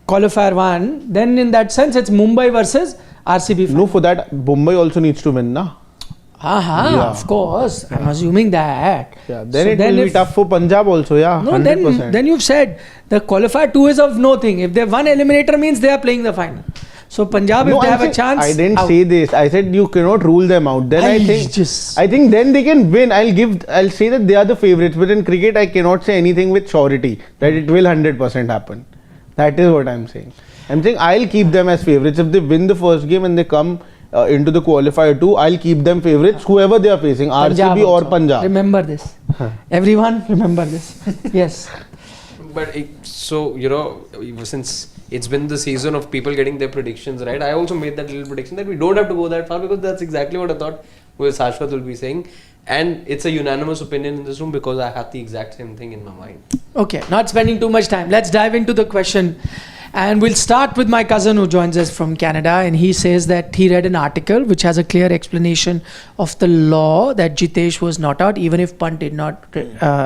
qualifier 1, then in that sense it's Mumbai versus RCB. No, for that Mumbai also needs to win, na. Of course. I'm assuming that. Yeah, then it will be tough for Punjab also, yeah. No, 100%. then you've said the qualifier 2 is of no thing. If they won eliminator means they are playing the final. So Punjab, if they have a chance. I didn't say this. I said you cannot rule them out. Then I think then they can win. I'll say that they are the favourites. But in cricket, I cannot say anything with surety that it will 100% happen. That is what I'm saying. I'm saying I'll keep them as favourites. If they win the first game and they come into the qualifier 2, I'll keep them favourites, whoever they are facing, RCB or Punjab. Remember this. Everyone, remember this. Yes. But since it's been the season of people getting their predictions right, I also made that little prediction that we don't have to go that far, because that's exactly what I thought Shashwat will be saying. And it's a unanimous opinion in this room because I had the exact same thing in my mind. Okay, not spending too much time. Let's dive into the question. And we'll start with my cousin who joins us from Canada, and he says that he read an article which has a clear explanation of the law that JITESH was not out, even if Pant did not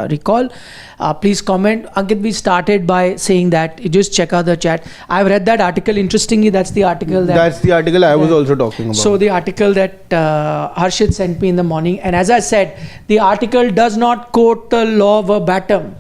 recall. Please comment. Ankit, we started by saying that. You just check out the chat. I've read that article. Interestingly, that's the article I was also talking about. So the article that Harshit sent me in the morning, and as I said, the article does not quote the law verbatim.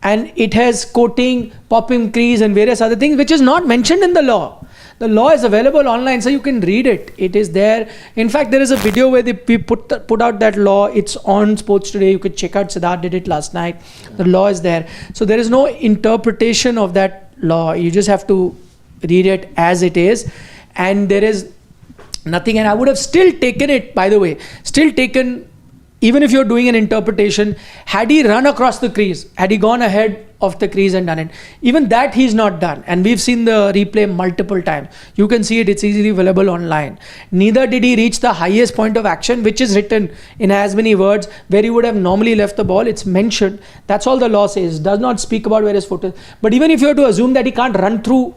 And it has quoting, popping crease and various other things which is not mentioned in the law. The law is available online, so you can read it. It is there. In fact, there is a video where they put out that law. It's on Sports Today. You could check out. Siddharth did it last night. The law is there. So there is no interpretation of that law. You just have to read it as it is. And there is nothing. And I would have still taken it, by the way, even if you're doing an interpretation, had he run across the crease, had he gone ahead of the crease and done it, even that he's not done. And we've seen the replay multiple times. You can see it, it's easily available online. Neither did he reach the highest point of action, which is written in as many words, where he would have normally left the ball. It's mentioned. That's all the law says. It does not speak about where his foot is. But even if you were to assume that he can't run through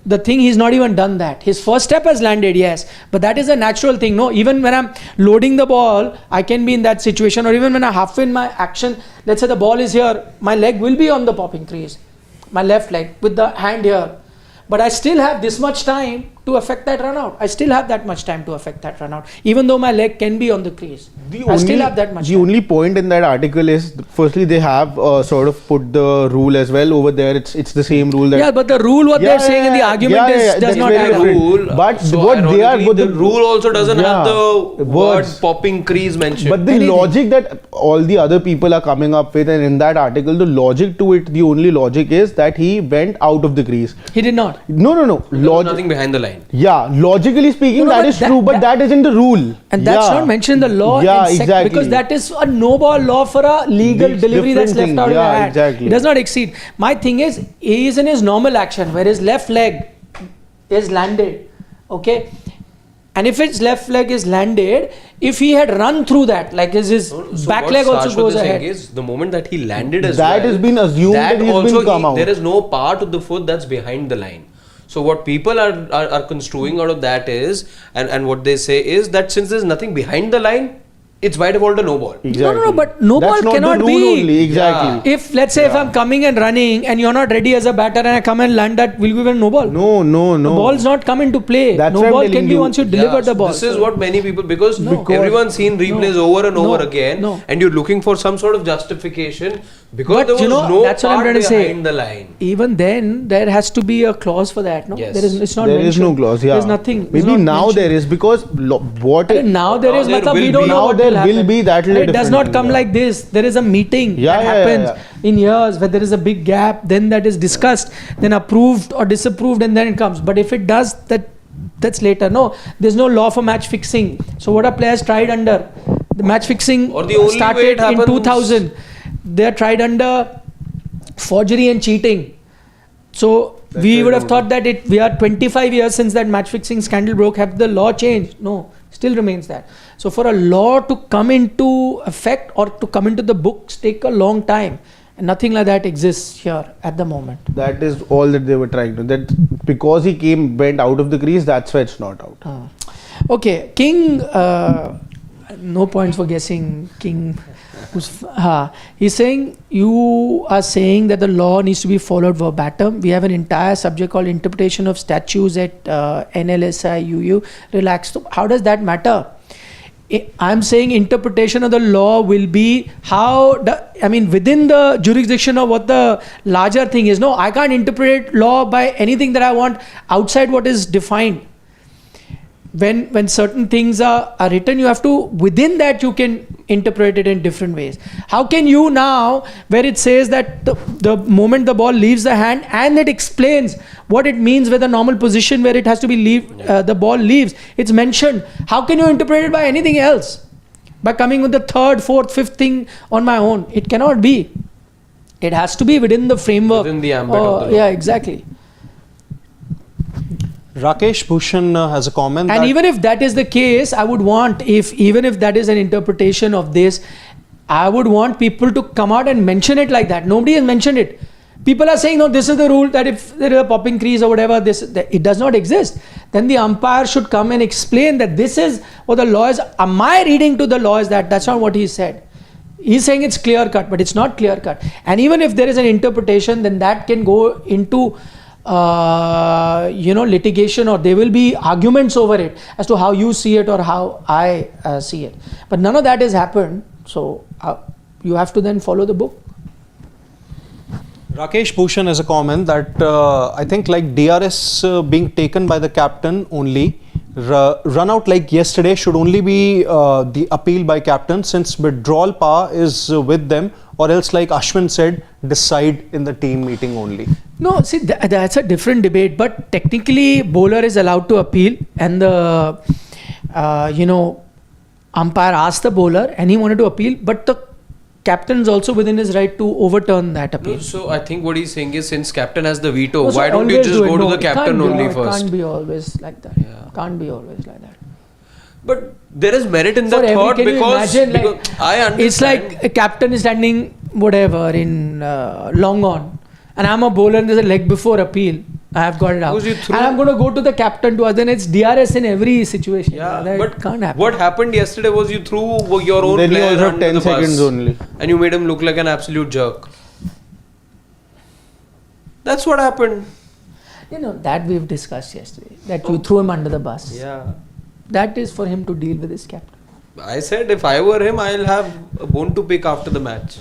the thing, he's not even done that. His first step has landed, yes, but that is a natural thing. No, even when I'm loading the ball, I can be in that situation, or even when I halfway in my action, let's say the ball is here, my leg will be on the popping crease, my left leg with the hand here, but I still have this much time to affect that run out. I still have that much time to affect that run out, even though my leg can be on the crease. I still have that much time. The only point in that article is, firstly, they have sort of put the rule as well over there. It's the same rule that. Yeah, but the rule they're saying in the argument does not have the rule. But so what they are, the rule also doesn't have the word popping crease mentioned. But the logic that all the other people are coming up with, and in that article, the logic to it, the only logic is that he went out of the crease. He did not. No. There was nothing behind the line. Yeah, logically speaking, that is true, but that isn't the rule. And that's not mentioned in the law. Yeah, exactly. Because that is a no ball law for a legal delivery that's left out of your hand. Exactly. It does not exceed. My thing is, he is in his normal action where his left leg is landed. Okay. And if his left leg is landed, if he had run through that, like his back leg also goes ahead. Is the moment that he landed as that has been assumed that he's been come out. There is no part of the foot that's behind the line. So what people are construing out of that is, and what they say is that since there's nothing behind the line, it's by default a no ball. Exactly. No, but no That's ball not cannot the rule be. Only. Exactly. If let's say if I'm coming and running and you're not ready as a batter and I come and land that, will you give a no ball? No. The ball's not come into play. That's no ball can be once you deliver the ball. This is what many people, because everyone's seen replays over and over again, and you're looking for some sort of justification because there was no that's what I'm part trying to say. behind the line. Even then, there has to be a clause for that. No, Yes. it's not There mentioned. is no clause. Yeah. There's nothing. Maybe now there is, because what now there is. Now there We will don't be. know Now what there will will happen. be that. It does not come like this. There is a meeting that happens in years where there is a big gap. Then that is discussed, then approved or disapproved, and then it comes. But if it does, that's later. No, there's no law for match fixing. So what are players tried under? The match fixing started in 2000. They are tried under forgery and cheating. So we would have thought that we are 25 years since that match fixing scandal broke. Have the law changed? No, still remains that. So for a law to come into effect or to come into the books take a long time, and nothing like that exists here at the moment. That is all that they were trying to. That because he went out of the crease, that's why it's not out. Okay, King. No points for guessing King. He's saying you are saying that the law needs to be followed verbatim. We have an entire subject called interpretation of statutes at NLSI UU. Relax. So how does that matter? I'm saying interpretation of the law will be within the jurisdiction of what the larger thing is. No, I can't interpret law by anything that I want outside what is defined. When certain things are written, you have to, within that you can interpret it in different ways. How can you now, where it says that the moment the ball leaves the hand and it explains what it means with a normal position where it has to be the ball leaves, it's mentioned. How can you interpret it by anything else? By coming with the third, fourth, fifth thing on my own? It cannot be. It has to be within the framework. Within the ambit of the law. Yeah, exactly. Rakesh Bhushan has a comment. And even if that is the case, I would want, even if that is an interpretation of this, I would want people to come out and mention it like that. Nobody has mentioned it. people are saying, no, this is the rule, that if there is a popping crease or whatever, it does not exist. Then the umpire should come and explain that this is what the law is. My reading to the law is that that's not what he said. He's saying it's clear cut, but it's not clear cut. And even if there is an interpretation, then that can go into litigation, or there will be arguments over it as to how you see it or how I see it. But none of that has happened. So you have to then follow the book. Rakesh Bhushan has a comment that I think like DRS being taken by the captain only, run out like yesterday should only be the appeal by captain, since withdrawal power is with them, or else like ASHWIN said, decide in the team meeting only. No, see, that's a different debate, but technically bowler is allowed to appeal, and the umpire asked the bowler and he wanted to appeal, but the captain is also within his right to overturn that appeal. No, so I think what he's saying is, since captain has the veto, No, so why don't you always just go No, to the captain only It first? can't be always like that. Yeah. Can't be always like that. But there is merit in For that thought, can you because imagine, I understand. It's like a captain is standing whatever in long on, and I'm a bowler and there's a leg before appeal. I have got it out. And I'm going to go to the captain to then it's DRS in every situation. Yeah, that but can't happen. what happened yesterday was you threw your own Then you player also under 10 the bus, seconds only. and you made him look like an absolute jerk. That's what happened. That we've discussed yesterday. That you threw him under the bus. Yeah. That is for him to deal with his captain. I said if I were him, I'll have a bone to pick after the match.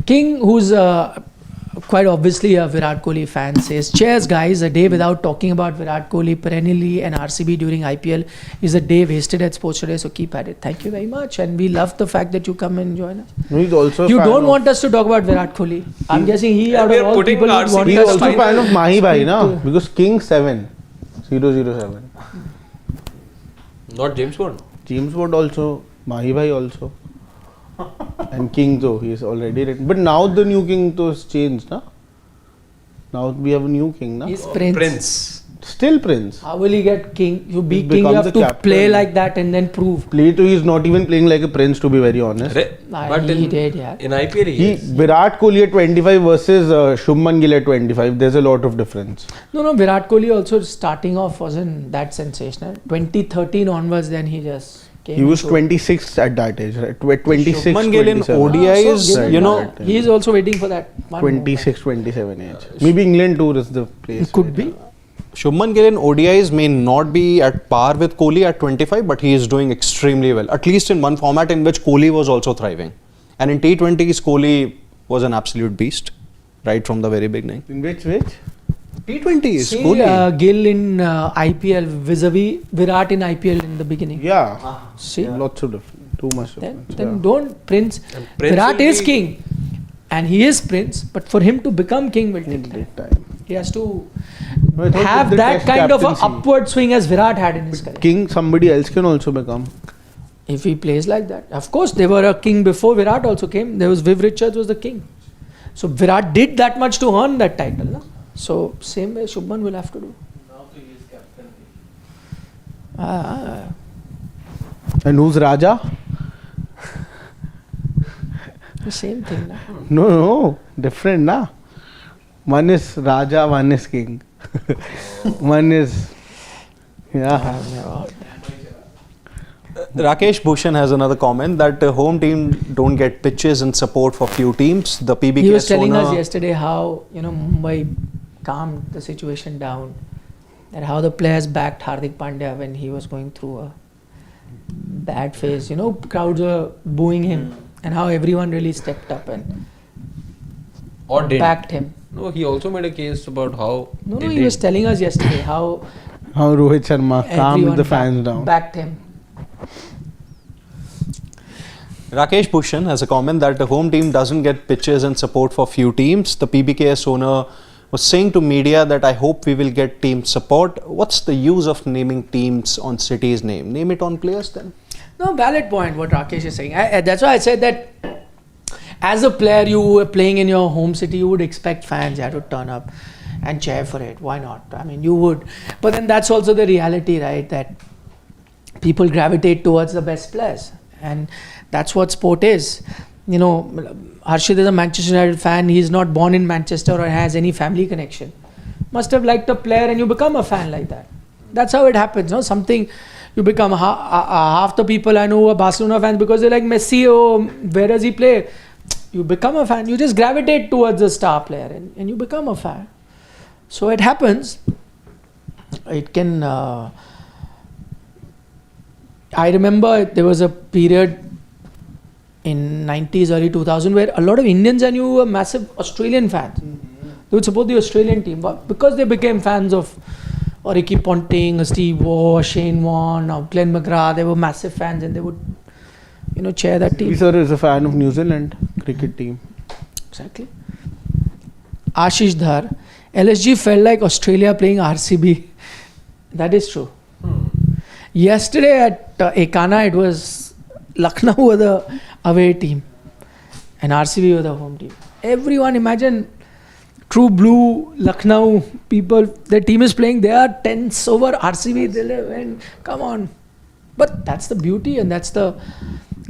King, who's quite obviously a Virat Kohli fan, says, cheers guys, a day without talking about Virat Kohli perennially and RCB during IPL is a day wasted at Sports Today, so keep at it. Thank you very much, and we love the fact that you come and join us. No, he's also a You fan don't of, want us to talk about Virat Kohli. I'm guessing he out we of are all putting people would RCB want He's us also to a fan of Mahi Bhai, na? speak to- Because King 7, 007. Not James Bond. James Bond also, Mahi Bhai also. And King though, he is already written. But now the new King though has changed, na? Now we have a new King, na? He's Prince. Prince. Still Prince. How will he get king? You be He king, you becomes have the to captain. play like that and then prove. Play to, he's not even playing like a prince, to be very honest. But He in, did, yeah. in IPL he is. Virat Kohli at 25 versus Shubman Gill at 25, there's a lot of difference. No, Virat Kohli also starting off wasn't that sensational. 2013 onwards, then he just came. He was into- 26 at that age, right? 26, Shubman Gill in 27. ODI So is, given you know, that, he is also waiting for that. one 26, 27 age. Maybe England tour is the place. moment. Could be. Shubman Gill in ODIs may not be at par with Kohli at 25, but he is doing extremely well, at least in one format in which Kohli was also thriving. And in T20s, Kohli was an absolute beast, right from the very beginning. In which? T20s, See, Kohli. Gill in IPL vis-a-vis Virat in IPL in the beginning. Yeah. See, Lots of difference. Too much difference. then don't Prince. And Prince Virat will is be- king, and he is Prince. But for him to become king will take time. Time. He has to I thought have with the that test kind of a captaincy, upward swing as Virat had in his career. King, somebody else can also become. If he plays like that, of course, they were a king before Virat also came. There was Viv Richards was the king, so Virat did that much to earn that title. No? So same way Shubman will have to do. And who's Raja? The same thing. No? No, different, na? One is Raja, one is King. One is, yeah. Rakesh Bhushan has another comment that home team don't get pitches and support for few teams. The PBKS He was telling us owner- yesterday how Mumbai calmed the situation down, and how the players backed Hardik Pandya when he was going through a bad phase. Crowds were booing him, and how everyone really stepped up and Or did. backed him. No, he also made a case about how. No, they he was did. telling us yesterday how How Rohit Sharma calmed everyone the fans down. backed him. Rakesh Bhushan has a comment that the home team doesn't get pitches and support for few teams. The PBKS owner was saying to media that I hope we will get team support. What's the use of naming teams on city's name? Name it on players then. No, valid point what Rakesh is saying. That's why I said that as a player, you were playing in your home city, you would expect fans to turn up and cheer for it. Why not? I mean, you would. But then that's also the reality, right? That people gravitate towards the best players. And that's what sport is. you know, Harshit is a Manchester United fan. He's not born in Manchester or has any family connection. Must have liked a player and you become a fan like that. That's how it happens. No? Something you become. Half the people I know are Barcelona fans because they like Messi. Oh, where does he play? You become a fan. You just gravitate towards a star player and you become a fan. So it happens. It can. I remember there was a period in 90s, early 2000 where a lot of Indians I knew were massive Australian fans. They would support the Australian team, but because they became fans of Ricky Ponting, Steve Waugh, Shane Warne, Glenn McGrath, they were massive fans and they would, you know, cheer that team. Sir is a fan of New Zealand cricket team. Exactly. Ashish Dhar, LSG felt like Australia playing RCB. That is true. Yesterday at Ekana, it was Lucknow were the away team and RCB were the home team. Everyone, imagine true blue Lucknow people, their team is playing, they are tense over RCB. They live and come on. But that's the beauty and that's the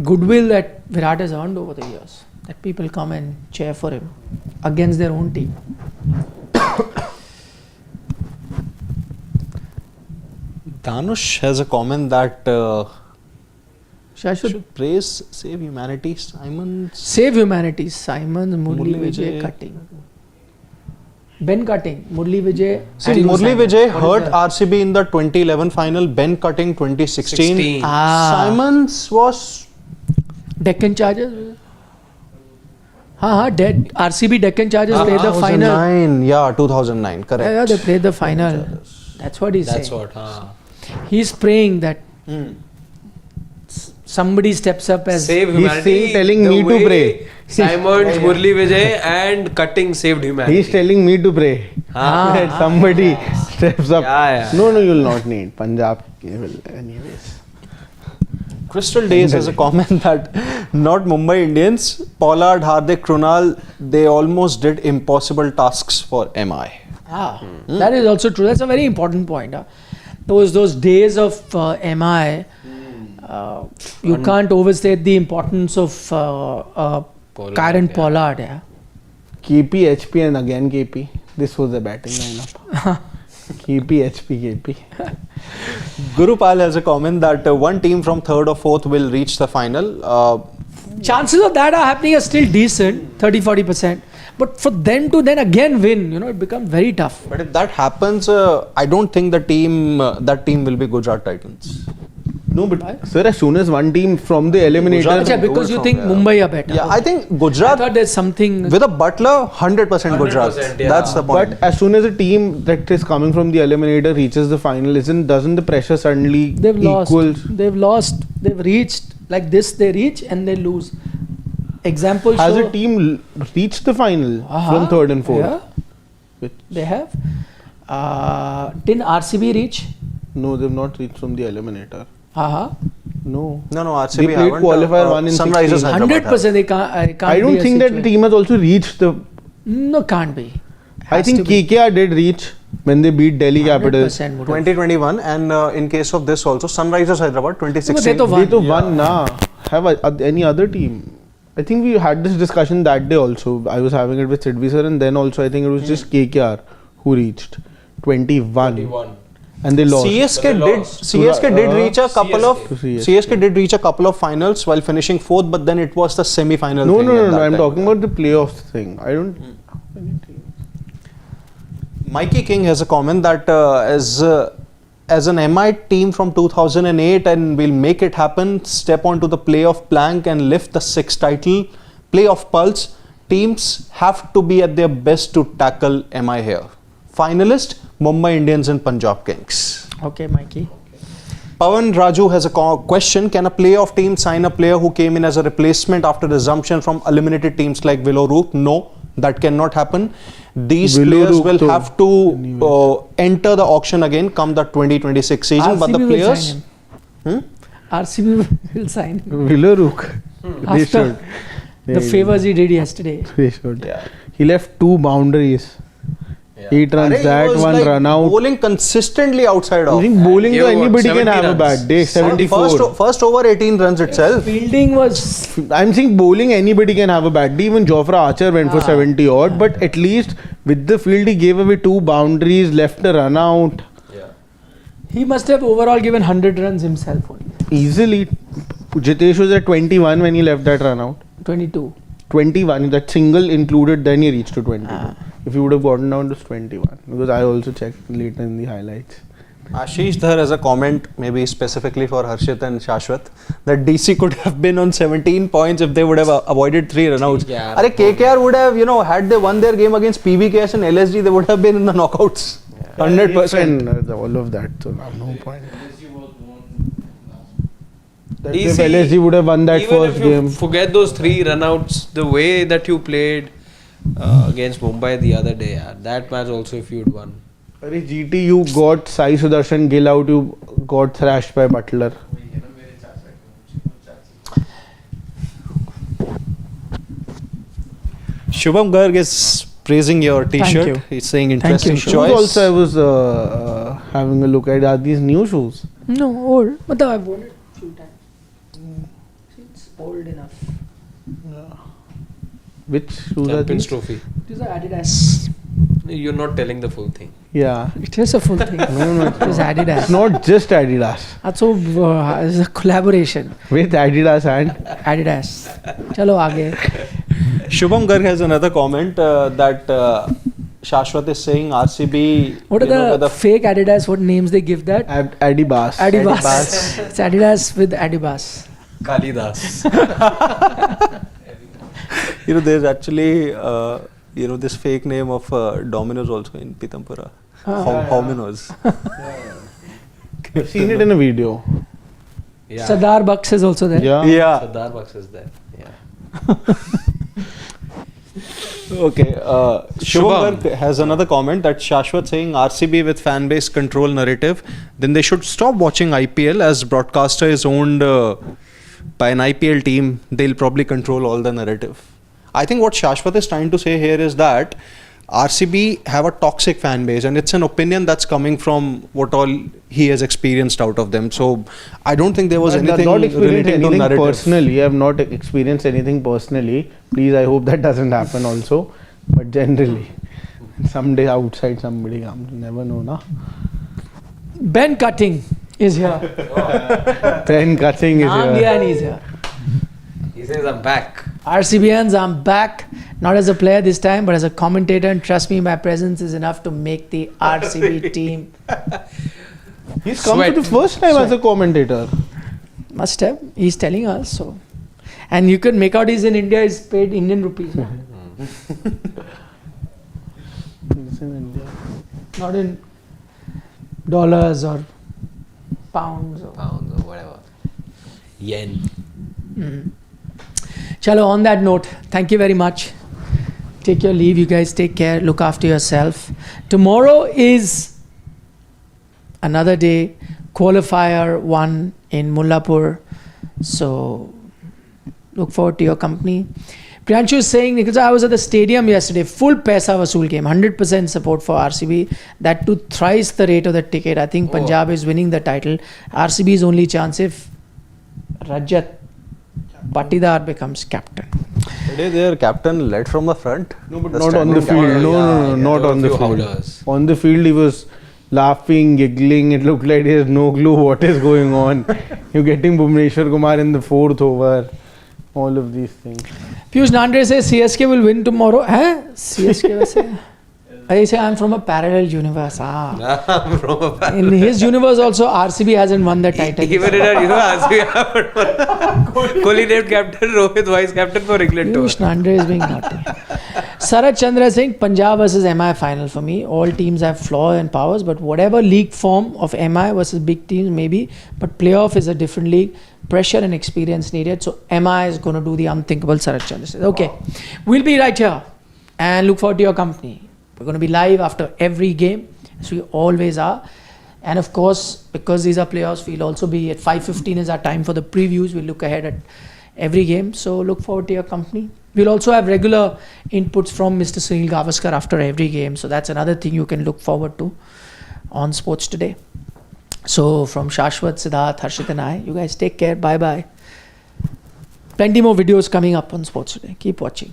goodwill that Virat has earned over the years. That people come and cheer for him against their own team. Danush has a comment that Should should praise Save Humanity, Simon. Save Humanity, Simon, Murli Vijay cutting. Ben cutting, Murli Vijay. See, and Murli Simon. Vijay What hurt is that? RCB in the 2011 final, Ben cutting 2016. 16. Simons was Deccan Chargers. RCB Deccan Chargers played the final. 2009. Yeah, 2009, correct. Yeah, they played the final. That's what he's That's saying. what. He's praying that somebody steps up as Save He's humanity. telling the me to way pray. Simons, Murli Vijay, and cutting saved humanity. He's telling me to pray. That somebody steps up. Yeah. No, you'll not need. Punjab will anyways. Crystal Days has a comment that not Mumbai Indians, Pollard, Hardik, Krunal, they almost did impossible tasks for MI. That is also true. That's a very important point. Those days of MI, you can't overstate the importance of Karen Pollard. Yeah. KP, HP and again KP. This was the batting lineup. KP, HP, KP. Gurupal has a comment that one team from third or fourth will reach the final. Chances of that are happening are still decent, 30-40%. But for them to then again win, it becomes very tough. But if that happens, I don't think that team will be Gujarat Titans. No, but sir, as soon as one team from the eliminator. Achha, because you think Mumbai are better. Yeah, I think I Gujarat thought there's something. with a Butler, 100% Gujarat. 100%, yeah. That's the point. But as soon as a team that is coming from the eliminator reaches the final, doesn't the pressure suddenly They've equals? lost. They've reached like this. They reach and they lose. Example. Has show, a team reached the final from third and fourth? Yeah, they have. Didn't RCB reach? No, they've not reached from the eliminator. No. No, RCB They played haven't. qualifier 1 in Sunrisers 16. Hyderabad 100% they can't. I don't think that the team has also reached the. No, can't be. I Has think to be. KKR did reach when they beat Delhi Capitals. 100% would have. 2021, and in case of this also, Sunrisers Hyderabad 2016. No, They to won na. Have any other team? I think we had this discussion that day also. I was having it with Sidvi sir, and then also I think it was just KKR who reached 21. And they lost. CSK did reach a couple of CSK. CSK did reach a couple of finals while finishing fourth, but then it was the semi-final. No, thing at no. that I'm time. talking about the playoffs thing. I don't. Mikey King has a comment that as an MI team from 2008 and we'll make it happen, step onto the playoff plank and lift the 6th title, playoff pulse. Teams have to be at their best to tackle MI here. Finalist, Mumbai Indians and Punjab Kings. Okay, Mikey. Pawan Raju has a question. Can a playoff team sign a player who came in as a replacement after resumption from eliminated teams like Willow Rook? No, that cannot happen. These players will have to enter the auction again come the 2026 season. RCB but the will players... sign him. RCB will sign him. Villarook. They should. The favors he did yesterday. They should. He left 2 boundaries 8 runs, Arey, he that was one like run out. bowling consistently outside I off. think bowling Gave to what, anybody can 70 have a runs? bad day. 74. First over 18 runs itself. Fielding was I'm saying bowling anybody can have a bad day. Even Jofra Archer went for 70 odd, but at least with the field he gave away 2 boundaries, left a run out. he must have overall given 100 runs himself only. Easily. Jitesh was at 21 when he left that run out. 22. 21, that single included, then he reached to 22. If he would have gotten down to 21, because I also checked later in the highlights. Ashish Dhar has a comment, maybe specifically for Harshit and Shashwat, that DC could have been on 17 points if they would have avoided 3 runouts. Yeah. Arey, KKR would have, had they won their game against PBKS and LSG, they would have been in the knockouts. 100%. And all of that, so no point. That if Easy. LSG would have won that Even first if you game. forget those 3 runouts, the way that you played against Mumbai the other day, that match also if you'd won. Arey, GT, you got Sai Sudarshan Gill out, you got thrashed by Butler. Shubham Garg is praising your t-shirt. you. He's saying Thank interesting you. Shoes choice. also I was having a look at. Are these new shoes? No, old. But I've worn it a few times. It's old enough. Which shoes are Champions these? Trophy. These are Adidas. You're not telling the full thing. Yeah. It is a full thing. No, It is Adidas. it's not just Adidas. That's so it's a collaboration. With Adidas and Adidas. Chalo aage. Shubham Garg has another comment that Shashwat is saying RCB. What are the fake Adidas? What names they give that? Adibas. Adibas. It's Adidas with Adibas. Kalidas. There's actually this fake name of Domino's also in Pitampura. Hominos. I've seen it in a video. Yeah. Sardar Bucks is also there. Yeah. Sardar Bucks is there. Yeah. Okay. Shubham. Shubham Garg has another comment that Shashwat saying RCB with fan base control narrative, then they should stop watching IPL as broadcaster is owned by an IPL team. They'll probably control all the narrative. I think what Shashwat is trying to say here is that RCB have a toxic fan base, and it's an opinion that's coming from what all he has experienced out of them. So I don't think there was I've anything not experienced related to anything narrative. personally. I have not experienced anything personally. Please, I hope that doesn't happen also. But generally, someday outside somebody comes. Never know, na? Ben Cutting is here. Ben Cutting is Naam here. diya and he's here. He says, I'm back. RCBians, I'm back. Not as a player this time, but as a commentator. And trust me, my presence is enough to make the RCB team. He's come Sweat. for the first time as a commentator. Must have. He's telling us so. And you can make out he's in India, he's paid Indian rupees. No? He's in India. Not in dollars or pounds. Or Pounds or whatever. Yen. Chalo, on that note, thank you very much. Take your leave, you guys. Take care. Look after yourself. Tomorrow is another day. Qualifier 1 in Mullapur. So, look forward to your company. Priyanshu is saying, because I was at the stadium yesterday, full paisa vasool game, 100% support for RCB. That too thrice the rate of the ticket. I think Punjab is winning the title. RCB's only chance if Rajat Patidar becomes captain. Today their captain led from the front. No, but The not on the standing field. captain. No, not there on were the a few field. howlers. On the field, he was laughing, giggling. It looked like he has no clue what is going on. You're getting Bhuvneshwar Kumar in the 4th over. All of these things. Piyush Nandre says CSK will win tomorrow. Huh? CSK was I say I'm from a parallel universe. From In his universe also RCB hasn't won the title. Even in our universe, we have Kohli named captain, Rohit vice captain for England tour. Piyush Nandre is being naughty. Sarat Chandra saying Punjab versus MI final for me. All teams have flaws and powers, but whatever league form of MI versus big teams maybe, but playoff is a different league. Pressure and experience needed. So MI is going to do the unthinkable. Sarat Chandra says, okay, we'll be right here and look forward to your company. We're going to be live after every game, as we always are. And of course, because these are playoffs, we'll also be at 5:15 is our time for the previews. We'll look ahead at every game. So look forward to your company. We'll also have regular inputs from Mr. Sunil Gavaskar after every game. So that's another thing you can look forward to on Sports Today. So from Shashwat, Siddharth, Harshit and I, you guys take care. Bye-bye. Plenty more videos coming up on Sports Today. Keep watching.